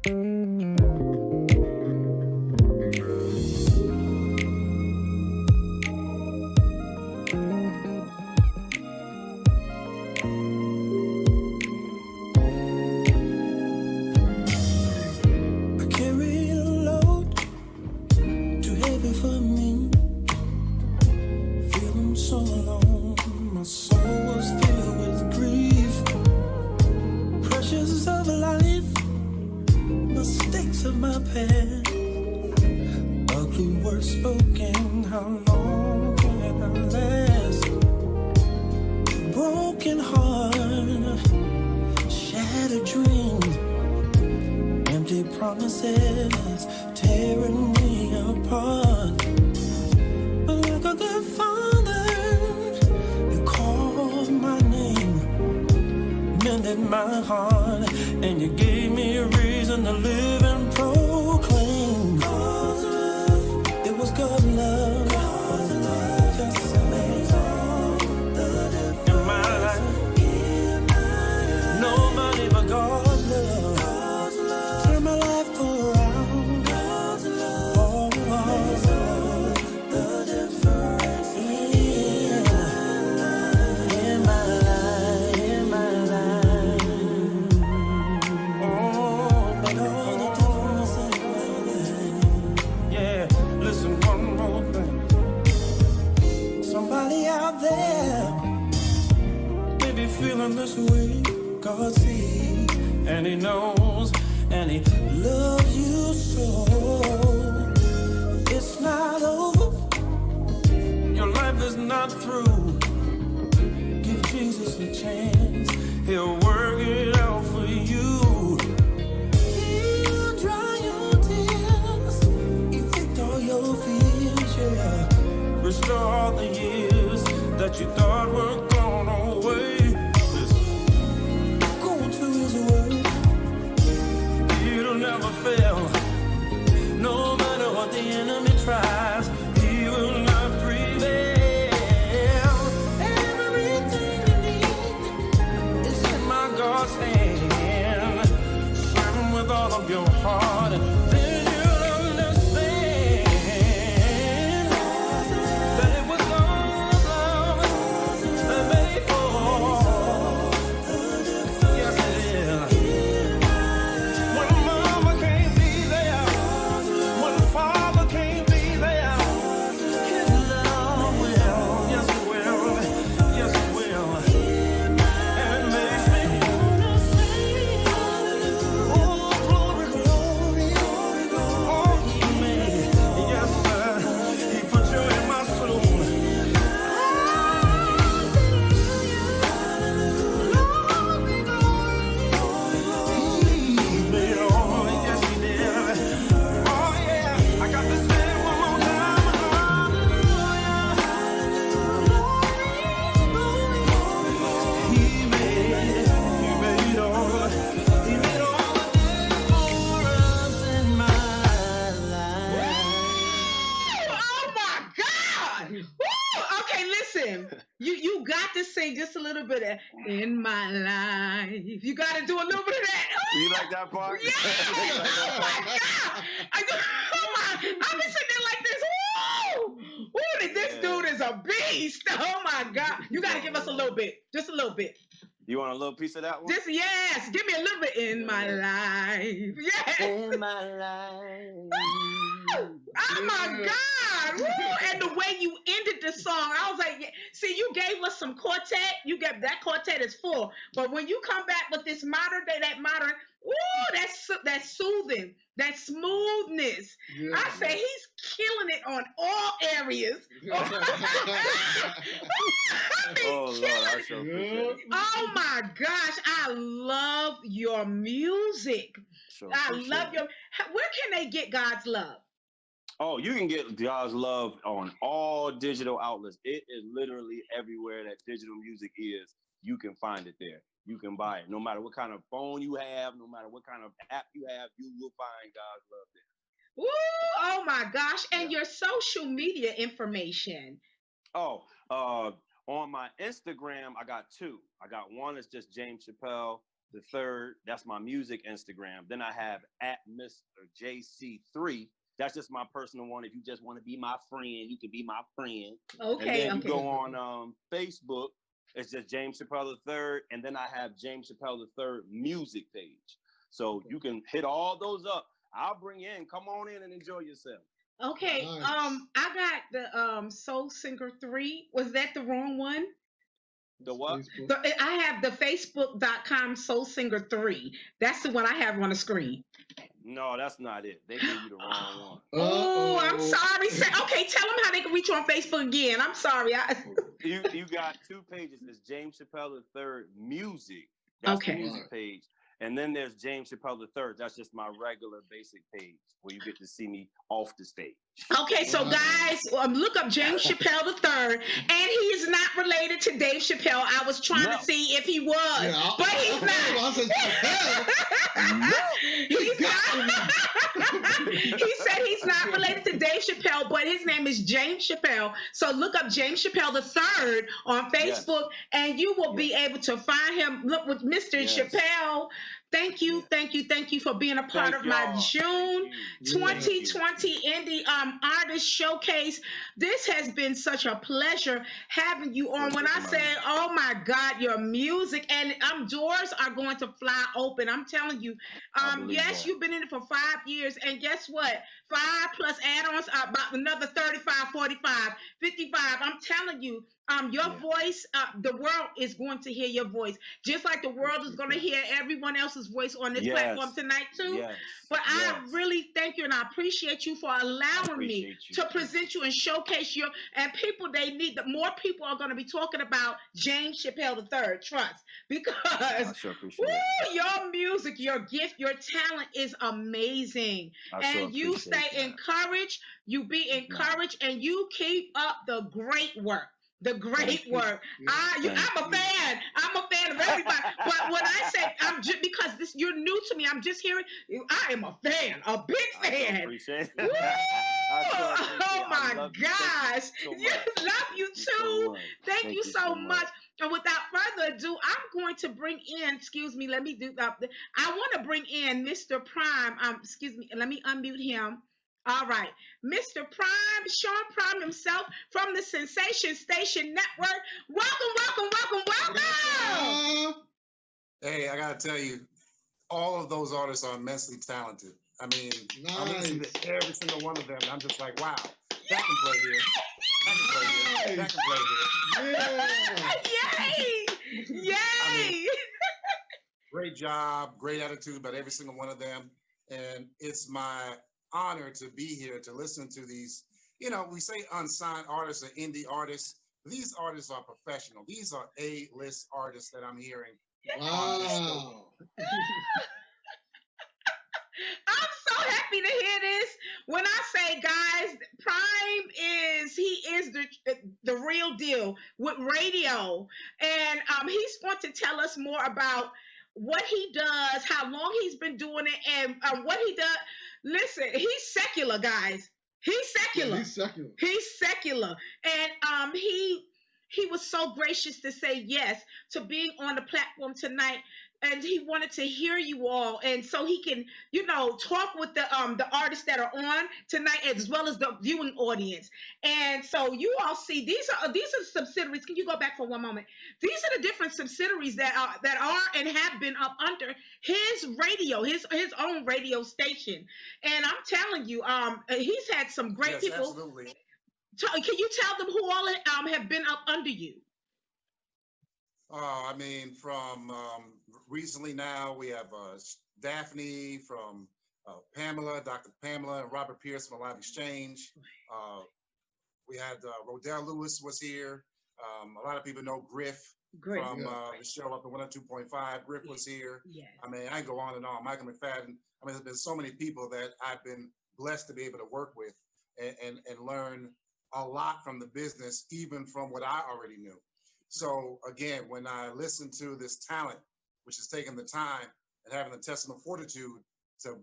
carry a load too heavy for me. Feeling so alone, my soul was filled with grief. Pressures of life, mistakes of my past, ugly words spoken. How long can I last? Broken heart, shattered dreams, empty promises tearing me apart. But like a good father, you called my name, mended my heart, and you gave me a reason to live and proclaim. God's love, it was God's love. God's love, yes, it made all the difference in my life. Nobody but God's love. God's love, turn my life around. God's love, oh, makes all the difference in my life, in my life. Oh, made all the difference in my life. Yeah, listen, one more thing. Somebody out there may be feeling this way. God sees, and He knows, and He loves you so. It's not over. Your life is not through. Give Jesus a chance. He'll work it out for you. He'll dry your tears, evict all your fears, yeah. Restore all the years that you thought were gone away. Go to His word, it'll never fail. No matter what the enemy tries, he will not prevail. Everything you need is in my God's hand. Serve Him with all of your heart, and then you'll understand that it was God's love that made all. Yes, it is. When mama can't be there, when father can't be there, His love will, yes it will, yes it will. And it makes me wanna sing, oh glory, glory, oh He made, yes sir, He put you in my soul. He made it all, yes He did. Oh yeah, I got to say it one more time. He made all the difference in my life. Oh my God! Woo! Okay, listen. You got to sing just a little bit of "In My Life." You got to do a little bit of that. You like that part? Yeah! Oh my God! I've been sitting there like this. Woo! Woo! This dude is a beast. Oh my God! You got to give us a little bit, just a little bit. You want a little piece of that one? Just yes, give me a little bit in my life. Yes. In my life. Oh my God! Woo! And the way you ended the song, I was like, yeah. See, you gave us some quartet. You gave that quartet is full, but when you come back with this modern day, that modern, woo, that's soothing, that smoothness. Yeah, I say he's killing it on all areas. I mean, Oh Lord, I sure appreciate it. oh my gosh, I love your music. Sure I appreciate love it. your. Where can they get God's love? Oh, you can get God's love on all digital outlets. It is literally everywhere that digital music is. You can find it there. You can buy it. No matter what kind of phone you have, no matter what kind of app you have, you will find God's love there. Woo! Oh my gosh! And your social media information. Oh, on my Instagram, I got two. I got one that's just James Chapell the third. That's my music Instagram. Then I have at Mr. JC3. That's just my personal one. If you just want to be my friend, you can be my friend. Okay. And then you go on Facebook. It's just James Chapell III. And then I have James Chapell III music page. So you can hit all those up. I'll bring you in. Come on in and enjoy yourself. Okay. Nice. I got the Soul Singer 3. Was that the wrong one? The what? I have the Facebook.com Soul Singer 3. That's the one I have on the screen. No, that's not it. They gave you the wrong one. Oh, I'm sorry. Okay, tell them how they can reach you on Facebook again. I'm sorry. You got two pages. It's James Chapell III music. That's the music page. And then there's James Chapell III. That's just my regular basic page where you get to see me off the stage. Okay, so guys, look up James Chapell III, and he is not related to Dave Chappelle. I was trying to see if he was, but he's not. He's not. He said he's not related to Dave Chappelle, but his name is James Chapell. So look up James Chapell III on Facebook, and you will be able to find him. Look with Mr. Chappell. Thank you for being a part of my June 2020 Indie Artist Showcase. This has been such a pleasure having you on. When I say, oh my God, your music and doors are going to fly open. I'm telling you. Yes, you've been in it for 5 years, and guess what? 5 plus add-ons are about another 35, 45, 55. I'm telling you. Your voice, the world is going to hear your voice, just like the world is going to hear everyone else's voice on this platform tonight too. But I really thank you, and I appreciate you for allowing me to present you and showcase your, and people, they need that. More people are going to be talking about James Chapell III, trust, because your music, your gift, your talent is amazing. And you stay encouraged, you be encouraged, and you keep up the great work. The great work. I'm a fan. I'm a fan of everybody. But when I say I'm just because you're new to me, I'm just hearing. I am a fan, a big fan. I appreciate it. Oh my gosh, love you too. Thank you so much. And without further ado, I'm going to bring in. Excuse me. Let me do that. I want to bring in Mr. Pryme. Excuse me. Let me unmute him. All right, Mr. Pryme, Sean Pryme himself from the Sensation Station Network. Welcome. Hey, I gotta tell you, all of those artists are immensely talented. I mean, I listen to every single one of them, and I'm just like, wow, that can play here, that can play here, that can play here. Yay! I mean, great job, great attitude about every single one of them, and it's my honor to be here to listen to these, we say unsigned artists or indie artists. These artists are professional. These are A-list artists that I'm hearing. Wow. I'm so happy to hear this. When I say, guys, Pryme is the real deal with radio. And he's going to tell us more about what he does, how long he's been doing it, and what he does. Listen, he's secular, guys. He's secular. He's secular. And he was so gracious to say yes to being on the platform tonight. And he wanted to hear you all, and so he can, talk with the artists that are on tonight, as well as the viewing audience. And so you all see these are subsidiaries. Can you go back for one moment? These are the different subsidiaries that are and have been up under his radio, his own radio station. And I'm telling you, he's had some great people. Absolutely. Can you tell them who all have been up under you? I mean, from recently now, we have Daphne from Pamela, Dr. Pamela, and Robert Pierce from Live Exchange. We had Rodell Lewis was here. A lot of people know Griff from the show up at 102.5. Griff was here. Yes. I mean, I can go on and on. Michael McFadden. I mean, there's been so many people that I've been blessed to be able to work with and learn a lot from the business, even from what I already knew. So again, when I listen to this talent, which is taking the time and having the intestinal fortitude to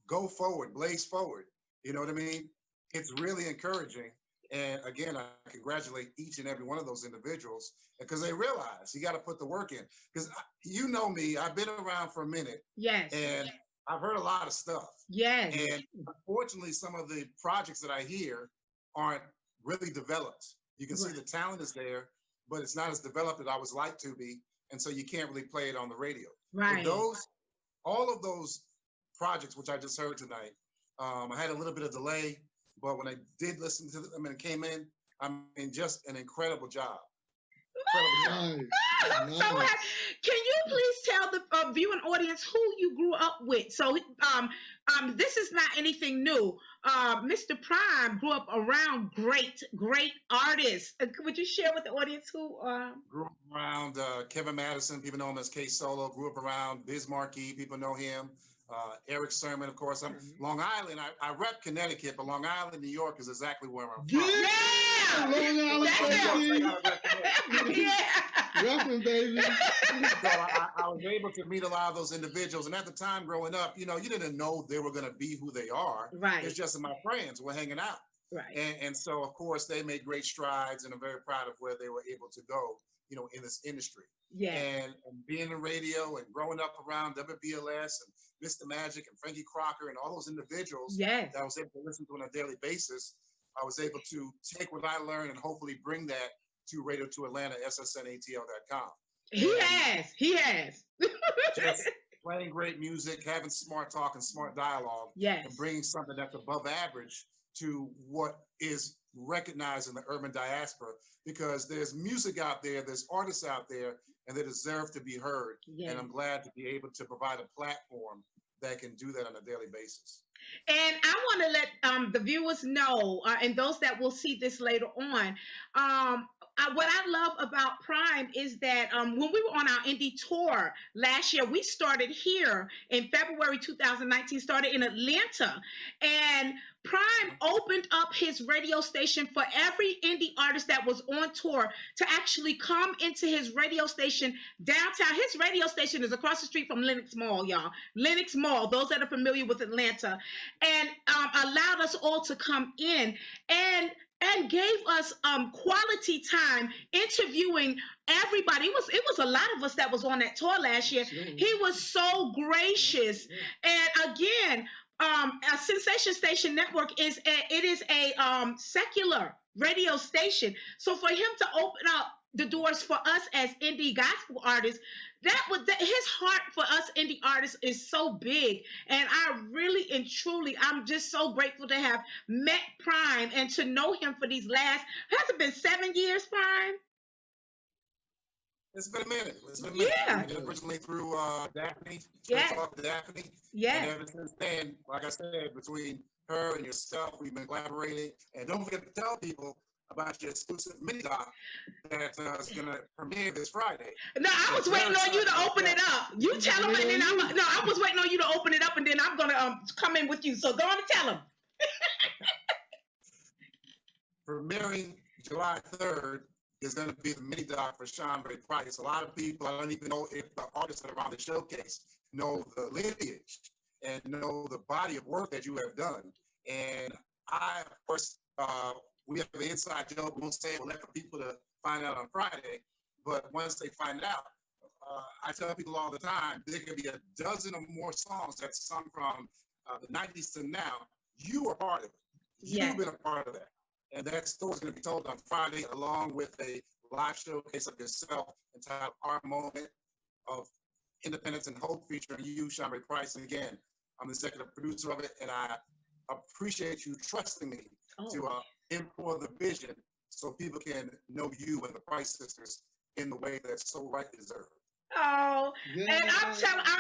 go forward, blaze forward, you know what I mean? It's really encouraging And again, I congratulate each and every one of those individuals because they realize you got to put the work in. Because you know me, I've been around for a minute. Yes. And I've heard a lot of stuff. Yes. And unfortunately, some of the projects that I hear aren't really developed. You can see the talent is there, but it's not as developed as I would like to be. And so you can't really play it on the radio. Right. But all of those projects, which I just heard tonight, I had a little bit of delay, but when I did listen to them and it came in, I mean, just an incredible job. I'm so happy. Can you please tell the viewing audience who you grew up with? So, this is not anything new. Mr. Pryme grew up around great artists. Would you share with the audience who? Grew up around Kevin Madison. People know him as K Solo. Grew up around Biz Markie. People know him. Eric Sermon, of course. I'm Long Island. I rep Connecticut, but Long Island, New York is exactly where I'm from. Yeah, Long Island, baby. Yeah. Repping, baby. So I was able to meet a lot of those individuals. And at the time growing up, you didn't know they were going to be who they are. Right. It's just my friends were hanging out. Right. And so, of course, they made great strides, and I'm very proud of where they were able to go, in this industry. Yeah. And being in radio and growing up around WBLS and Mr. Magic and Frankie Crocker and all those individuals that I was able to listen to on a daily basis, I was able to take what I learned and hopefully bring that to Radio to Atlanta, ssnatl.com. He has. Just playing great music, having smart talk and smart dialogue, and bringing something that's above average to what is recognized in the urban diaspora, because there's music out there, there's artists out there, and they deserve to be heard. And I'm glad to be able to provide a platform that can do that on a daily basis. And I want to let the viewers know, and those that will see this later on, what I love about Pryme is that when we were on our indie tour last year, we started here in February 2019, started in Atlanta, and Pryme opened up his radio station for every indie artist that was on tour to actually come into his radio station downtown. His radio station is across the street from Lenox Mall, y'all. Lenox Mall, those that are familiar with Atlanta, and allowed us all to come in and gave us quality time interviewing everybody. It was a lot of us that was on that tour last year. He was so gracious. And again, a Sensation Station Network is a secular radio station. So for him to open up the doors for us as indie gospel artists, his heart for us indie artists is so big. And I really and truly, I'm just so grateful to have met Pryme and to know him for these has it been 7 years, Pryme? It's been a minute. Yeah. Originally through Daphne. Daphne. Yeah. And ever since then, like I said, between her and yourself, we've been collaborating. And don't forget to tell people about your exclusive mini doc that is going to premiere this Friday. No, I was waiting on you to open it up. You tell them, and then I was waiting on you to open it up, and then I'm going to come in with you. So go on and tell them. Premiering July 3rd is going to be the mini doc for Shanrae Price. A lot of people, I don't even know if the artists that are on the showcase know the lineage and know the body of work that you have done. And I, of course, we have an inside joke. We won't say it. We'll let the people to find out on Friday. But once they find out, I tell people all the time, there could be a dozen or more songs that's sung from the 90s to now. You are part of it. You've been a part of that. And that story's going to be told on Friday, along with a live showcase of yourself entitled Our Moment of Independence and Hope, featuring you, Shanrae Price. And again, I'm the executive producer of it, and I appreciate you trusting me to import the vision so people can know you and the Price sisters in the way that's so rightly deserved. Oh, and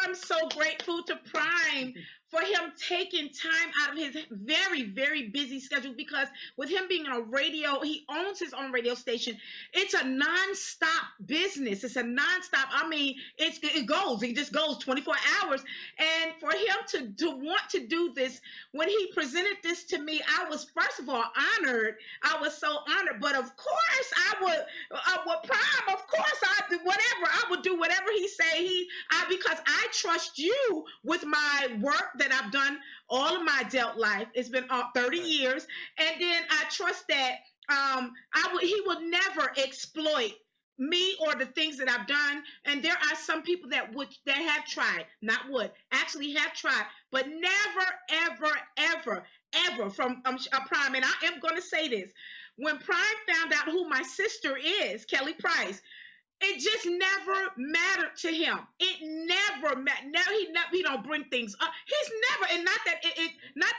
I'm so grateful to Pryme for him taking time out of his very, very busy schedule, because with him being on a radio, he owns his own radio station. It's a nonstop business. It's a nonstop. I mean, it just goes 24 hours. And for him to want to do this, when he presented this to me, I was, first of all, honored. I was so honored. But of course, I would, with Pryme, of course, I would do whatever he say. Because I trust you with my work that I've done all of my adult life. It's been 30 years. And then I trust that he will never exploit me or the things that I've done. And there are some people that have tried, not would, actually have tried, but never, ever, ever, ever from Pryme. And I am going to say this. When Pryme found out who my sister is, Kelly Price, it just never mattered to him. It never mattered. Now he don't bring things up. He's never, and not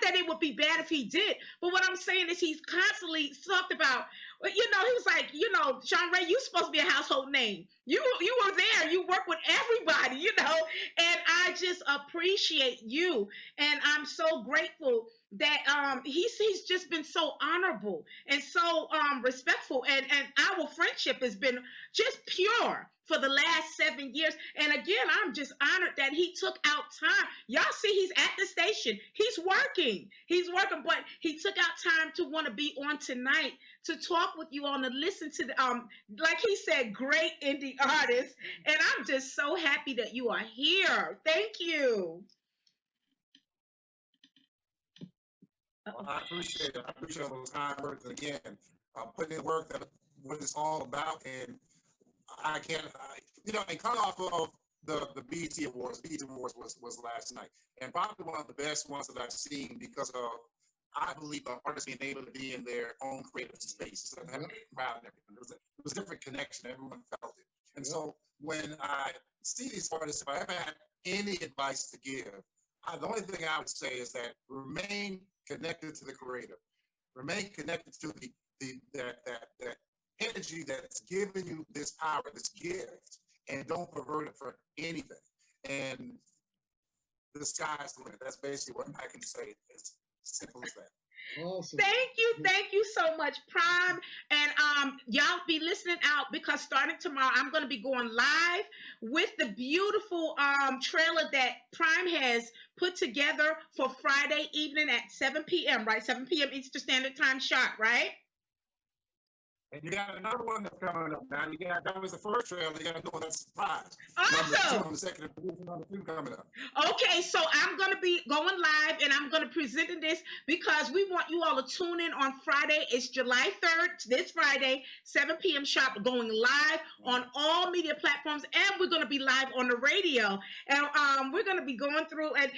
that it would be bad if he did, but what I'm saying is he's constantly talked about. He was like, Shanrae, you supposed to be a household name. You were there. You work with everybody, and I just appreciate you, and I'm so grateful that he's just been so honorable and so respectful, and our friendship has been just pure for the last 7 years. And again, I'm just honored that he took out time. Y'all see, he's at the station. He's working, but he took out time to want to be on tonight to talk with you all and to listen to the like he said, great indie artists. And I'm just so happy that you are here. Thank you. Well, I appreciate it. I appreciate those kind words. And again, putting in work that what it's all about. And I can't, and cut off of the BET Awards. BET Awards was last night, and probably one of the best ones that I've seen because of, I believe, the artists being able to be in their own creative space and having a crowd and everything. It was a different connection. Everyone felt it. And so when I see these artists, if I ever had any advice to give, the only thing I would say is that remain connected to the creative, remain connected to that energy that's giving you this power, this gift, and don't pervert it for anything. And the sky's the limit. That's basically what I can say. It's simple as that. Awesome. Thank you so much, Pryme. And y'all be listening out, because starting tomorrow, I'm going to be going live with the beautiful trailer that Pryme has put together for Friday evening at 7 p.m., right? 7 p.m. Eastern Standard Time sharp, right? And you got another one that's coming up now. That was the first trailer. You got to know that's a surprise. Awesome. Number 2 coming up. Okay, so I'm going to be going live, and I'm going to present this because we want you all to tune in on Friday. It's July 3rd, this Friday, 7 p.m. sharp, going live on all media platforms, and we're going to be live on the radio. And we're going to be going through and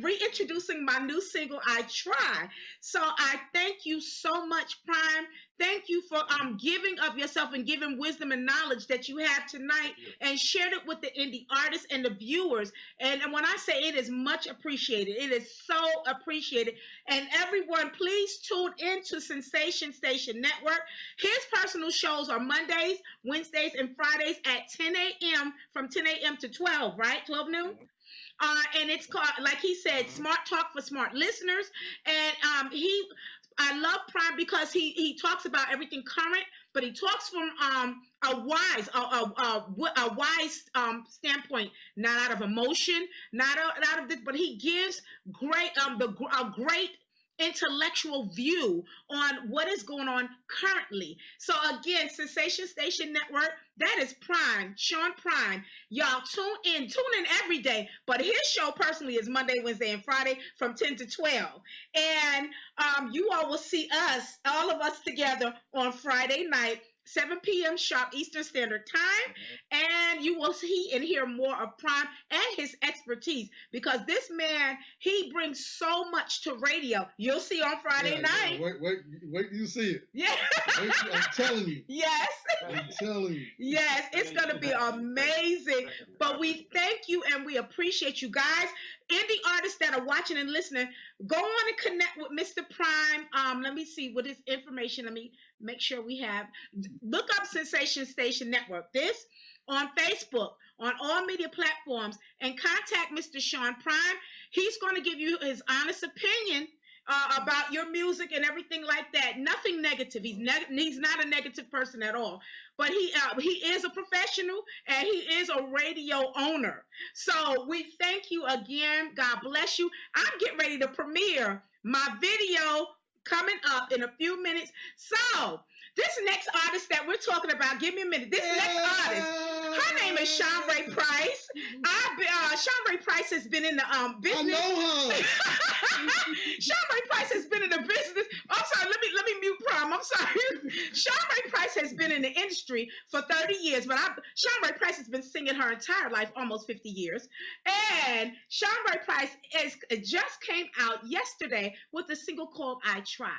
reintroducing my new single, I Try. So I thank you so much, Pryme. Thank you for giving of yourself and giving wisdom and knowledge that you have tonight and shared it with the indie artists and the viewers. And when I say it is much appreciated, it is so appreciated. And everyone, please tune into Sensation Station Network. His personal shows are Mondays, Wednesdays, and Fridays at 10 a.m. from 10 a.m. to 12, right? 12 noon? And it's called, like he said, Smart Talk for Smart Listeners. And I love Pryme because he talks about everything current, but he talks from a wise standpoint, not out of emotion, not out of this, but he gives a great intellectual view on what is going on currently. So again, Sensation Station Network, that is Pryme, Sean Pryme. Y'all tune in every day, but his show personally is Monday, Wednesday, and Friday from 10 to 12. And you all will see us, all of us together on Friday night, 7 p.m. sharp Eastern Standard Time, and you will see and hear more of Pryme and his expertise, because this man, he brings so much to radio. You'll see on Friday night. Yeah. Wait till you see it. Yeah. I'm telling you. Yes. I'm telling you. Yes, it's going to be amazing. But we thank you and we appreciate you guys. Indie artists that are watching and listening, go on and connect with Mr. Pryme. Let me see what his information. Let me make sure we have. Look up Sensation Station Network. This on Facebook, on all media platforms, and contact Mr. Sean Pryme. He's going to give you his honest opinion about your music and everything like that. Nothing negative. He's not a negative person at all. But he is a professional and he is a radio owner. So we thank you again. God bless you. I'm getting ready to premiere my video coming up in a few minutes. So this next artist that we're talking about, give me a minute. This next artist, her name is Shanrae Price. Shanrae Price has been in the business. I know her. Shanrae Price has been in the business. I'm sorry, let me mute Pryme. I'm sorry. Shanrae Price has been in the industry for 30 years, but Shanrae Price has been singing her entire life, almost 50 years. And Shanrae Price just came out yesterday with a single called I Try.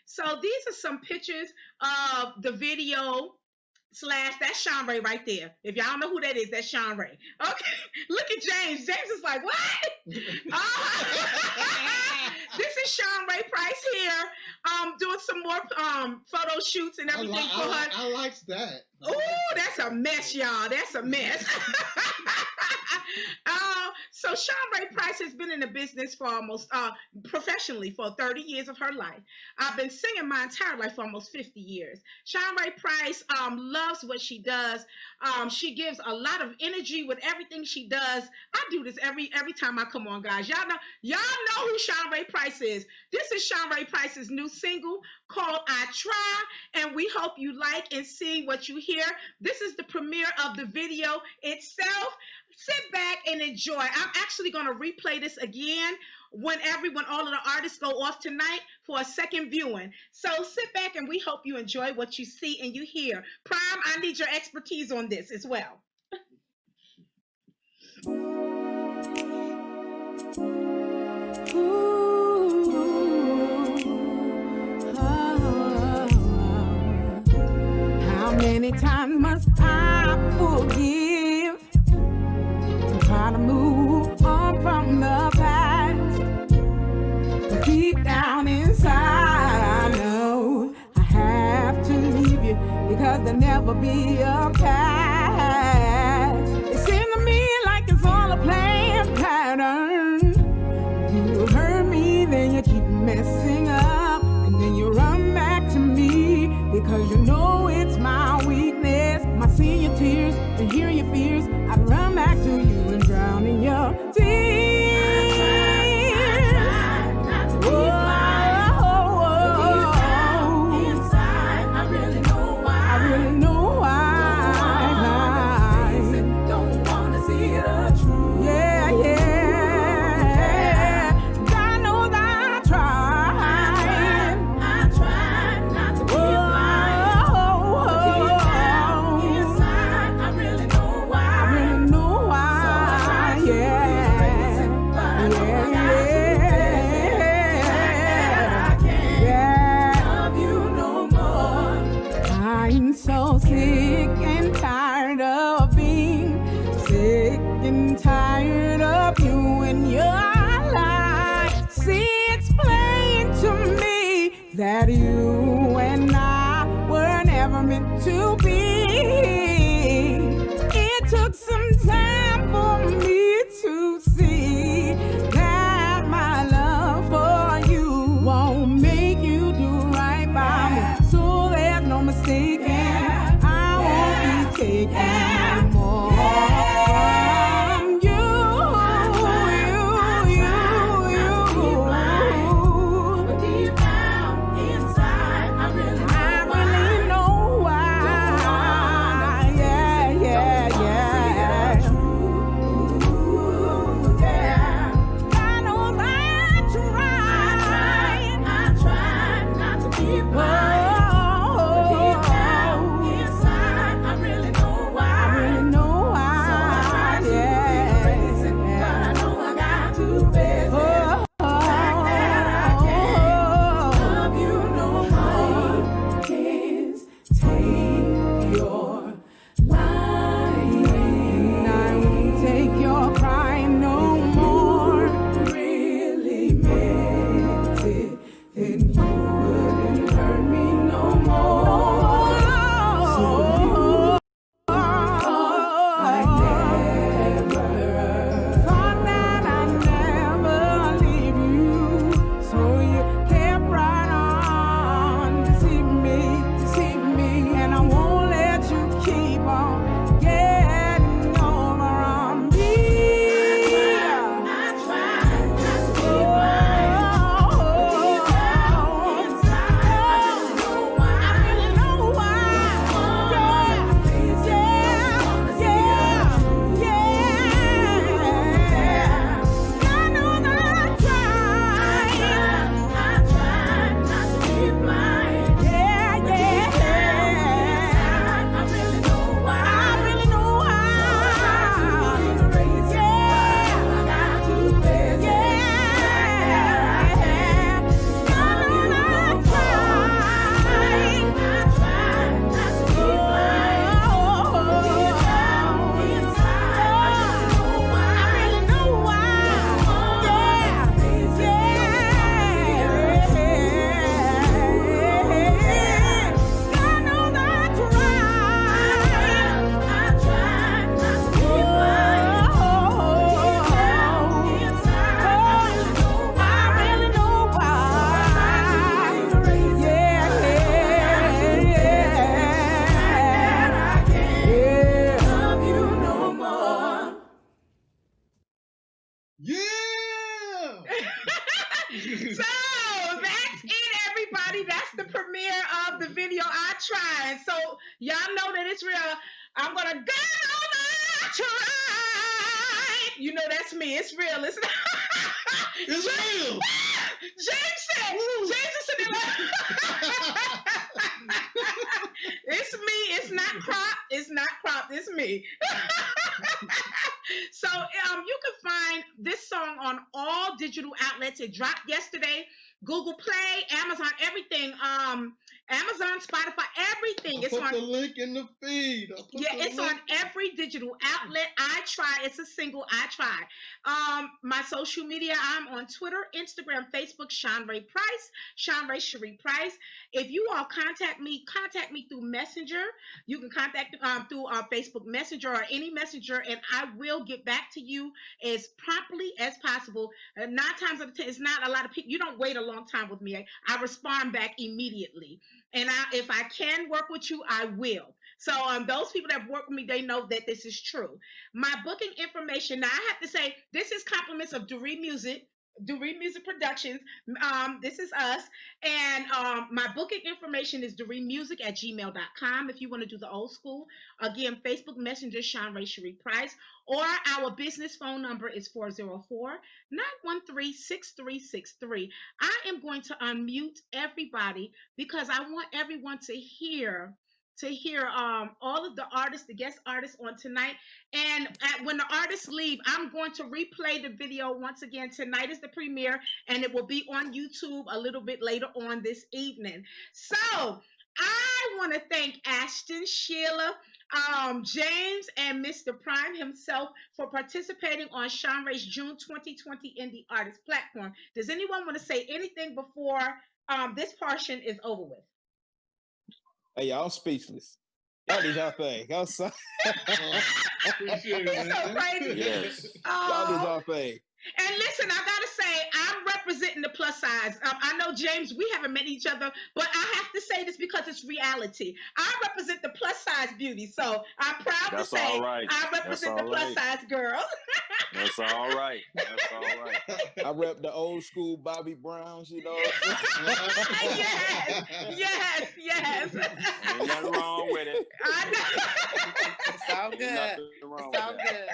So these are some pictures of the video. That's Shanrae right there. If y'all don't know who that is, that's Shanrae. Okay, look at James. James is like, what? This is Shanrae Price here, doing some more photo shoots and everything for her. I like that. Ooh, that's a mess, y'all. That's a mess. So Shanrae Price has been in the business for almost professionally for 30 years of her life. I've been singing my entire life for almost 50 years. Shanrae Price loves what she does. She gives a lot of energy with everything she does. I do this every time I come on, guys. Y'all know who Shanrae Price is. This is Shanrae Price's new single called I Try, and we hope you like and see what you hear. This is the premiere of the video itself. Sit back and enjoy. I'm actually going to replay this again when all of the artists go off tonight for a second viewing. So sit back and we hope you enjoy what you see and you hear. Pryme, I need your expertise on this as well. How many times must I forgive? Try to move on from the past. But deep down inside, I know I have to leave you because there'll never be a past. It seems to me like it's all a planned pattern. You hurt me, then you keep messing up, and then you run back to me because you know it's my weakness. My seeing your tears and hearing your fears, I'd run back to you and drown in your tears. Inside, I really know why. I really know why. Don't wanna see the truth. Yeah, yeah. God knows I tried. I tried not to be blind. Inside, I really know why. I really know why. Yeah. I'm so sick and tired of being sick and tired of you and your life. See, it's plain to me that you and I were never meant to be. It took some time for me to see that my love for you won't make you do right by me. So there's no mistaking, I won't be taking more from you. But deep down inside, I really know why. Yeah, yeah, yeah. I know I tried not to keep quiet. But deep down inside, I really know why. of the video, I Tried. So y'all know that it's real. I'm gonna go I Tried. You know that's me. It's real. It's not. It's real. James said. James is sitting there. It's me. It's not cropped. It's not cropped. It's me. So you can find this song on all digital outlets. It dropped yesterday. Google Play, Amazon, everything. Amazon, Spotify, everything. It's on the link in the feed. It's on every digital outlet. I Try. It's a single. I Try. My social media. I'm on Twitter, Instagram, Facebook. Shanrae Price. Shanrae Cheree Price. If you all contact me through Messenger. You can contact through Facebook Messenger or any messenger, and I will get back to you as promptly as possible. 9 times out of 10, it's not a lot of people. You don't wait a long time with me. I respond back immediately. And if I can work with you, I will. So those people that work with me, they know that this is true. My booking information, now I have to say, this is compliments of Doree Music Productions. This is us. And my booking information is doreemusic@gmail.com if you want to do the old school. Again, Facebook Messenger, Shanrae Cheree Price. Or our business phone number is 404-913-6363. I am going to unmute everybody because I want everyone to hear all of the artists, the guest artists on tonight. And when the artists leave, I'm going to replay the video once again. Tonight is the premiere, and it will be on YouTube a little bit later on this evening. So I want to thank Ashton, Shelia, James, and Mr. Pryme himself for participating on Shanrae's June 2020 Indie Artist platform. Does anyone want to say anything before this portion is over with? Hey, y'all, I'm speechless. Y'all did y'all thing. Y'all so Appreciate it, so man. crazy. Yes. y'all did y'all thing. And listen, I gotta say, I'm representing the plus size. I know, James, we haven't met each other, but I have to say this because it's reality. I represent the plus size beauty, so I'm proud to say all right. I represent the plus size girl. That's all right. That's all right. I rep the old school Bobby Browns, you know. Yes. Ain't nothing wrong with it. I know. It's all good. It's all good.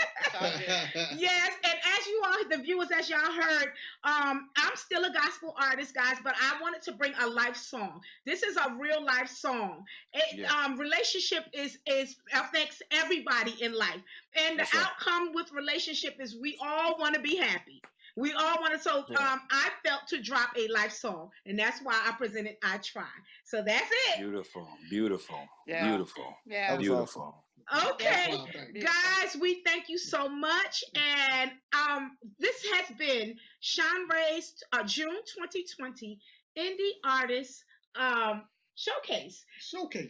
Yes, and as you all, the viewers, as y'all heard, I'm still a gospel artist, guys, but I wanted to bring a life song. This is a real life song. Relationship affects everybody in life, and the outcome with relationship is we all want to be happy. We all want to. So I felt to drop a life song, and that's why I presented I Try. So that's it. Beautiful. Yeah. Beautiful. Okay, guys, we thank you so much. And this has been Shanrae's June 2020 Indie Artist Showcase.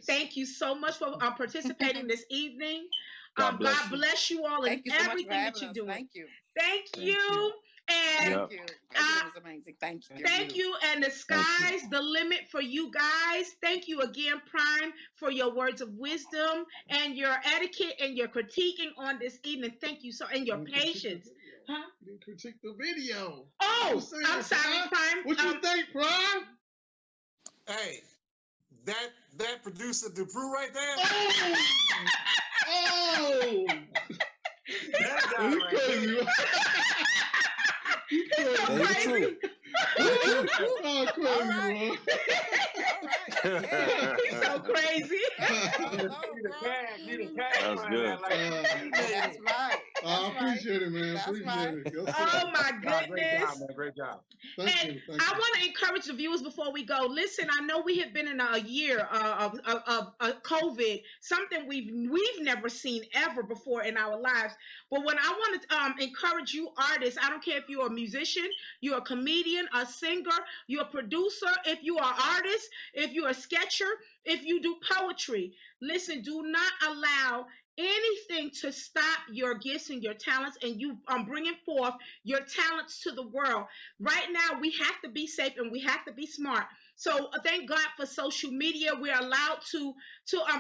Thank you so much for participating this evening. God bless you all and everything that you're doing. Thank you. Thank you. And Thank you. Everything was amazing. Thank you. Thank you. And the sky's the limit for you guys. Thank you again, Pryme, for your words of wisdom and your etiquette and your critiquing on this evening. Thank you so, and your patience. Huh? You didn't critique the video. Oh, I'm sorry, Pryme. What you think, Pryme? Hey, that producer DePrew right there. Oh! That guy right there. He's so crazy. Oh, crazy, He's so crazy. That's good. That's right. I appreciate it, man. Appreciate it. Oh my goodness. Great job. And I want to encourage the viewers before we go. Listen, I know we have been in a year of COVID, something we've never seen ever before in our lives. But when I want to encourage you artists, I don't care if you're a musician, you're a comedian, a singer, you're a producer, if you are an artist, if you're a sketcher, if you do poetry, listen, do not allow anything to stop your gifts and your talents and you bringing forth your talents to the world. Right now, we have to be safe and we have to be smart. So thank God for social media. We're allowed to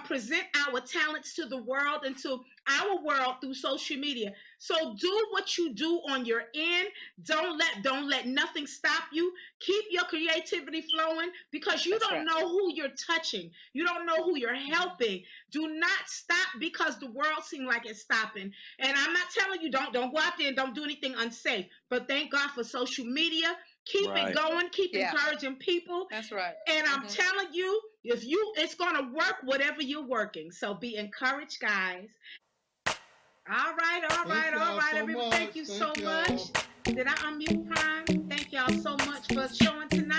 present our talents to the world and to our world through social media. So do what you do on your end. Don't let nothing stop you. Keep your creativity flowing, because you don't know who you're touching. You don't know who you're helping. Do not stop because the world seems like it's stopping. And I'm not telling you don't go out there and don't do anything unsafe. But thank God for social media. Keep it going. Keep encouraging people. That's right. And I'm telling you, it's gonna work whatever you're working. So be encouraged, guys. All right. Everybody, thank you so much. Did I unmute Pryme? Thank y'all so much for showing tonight.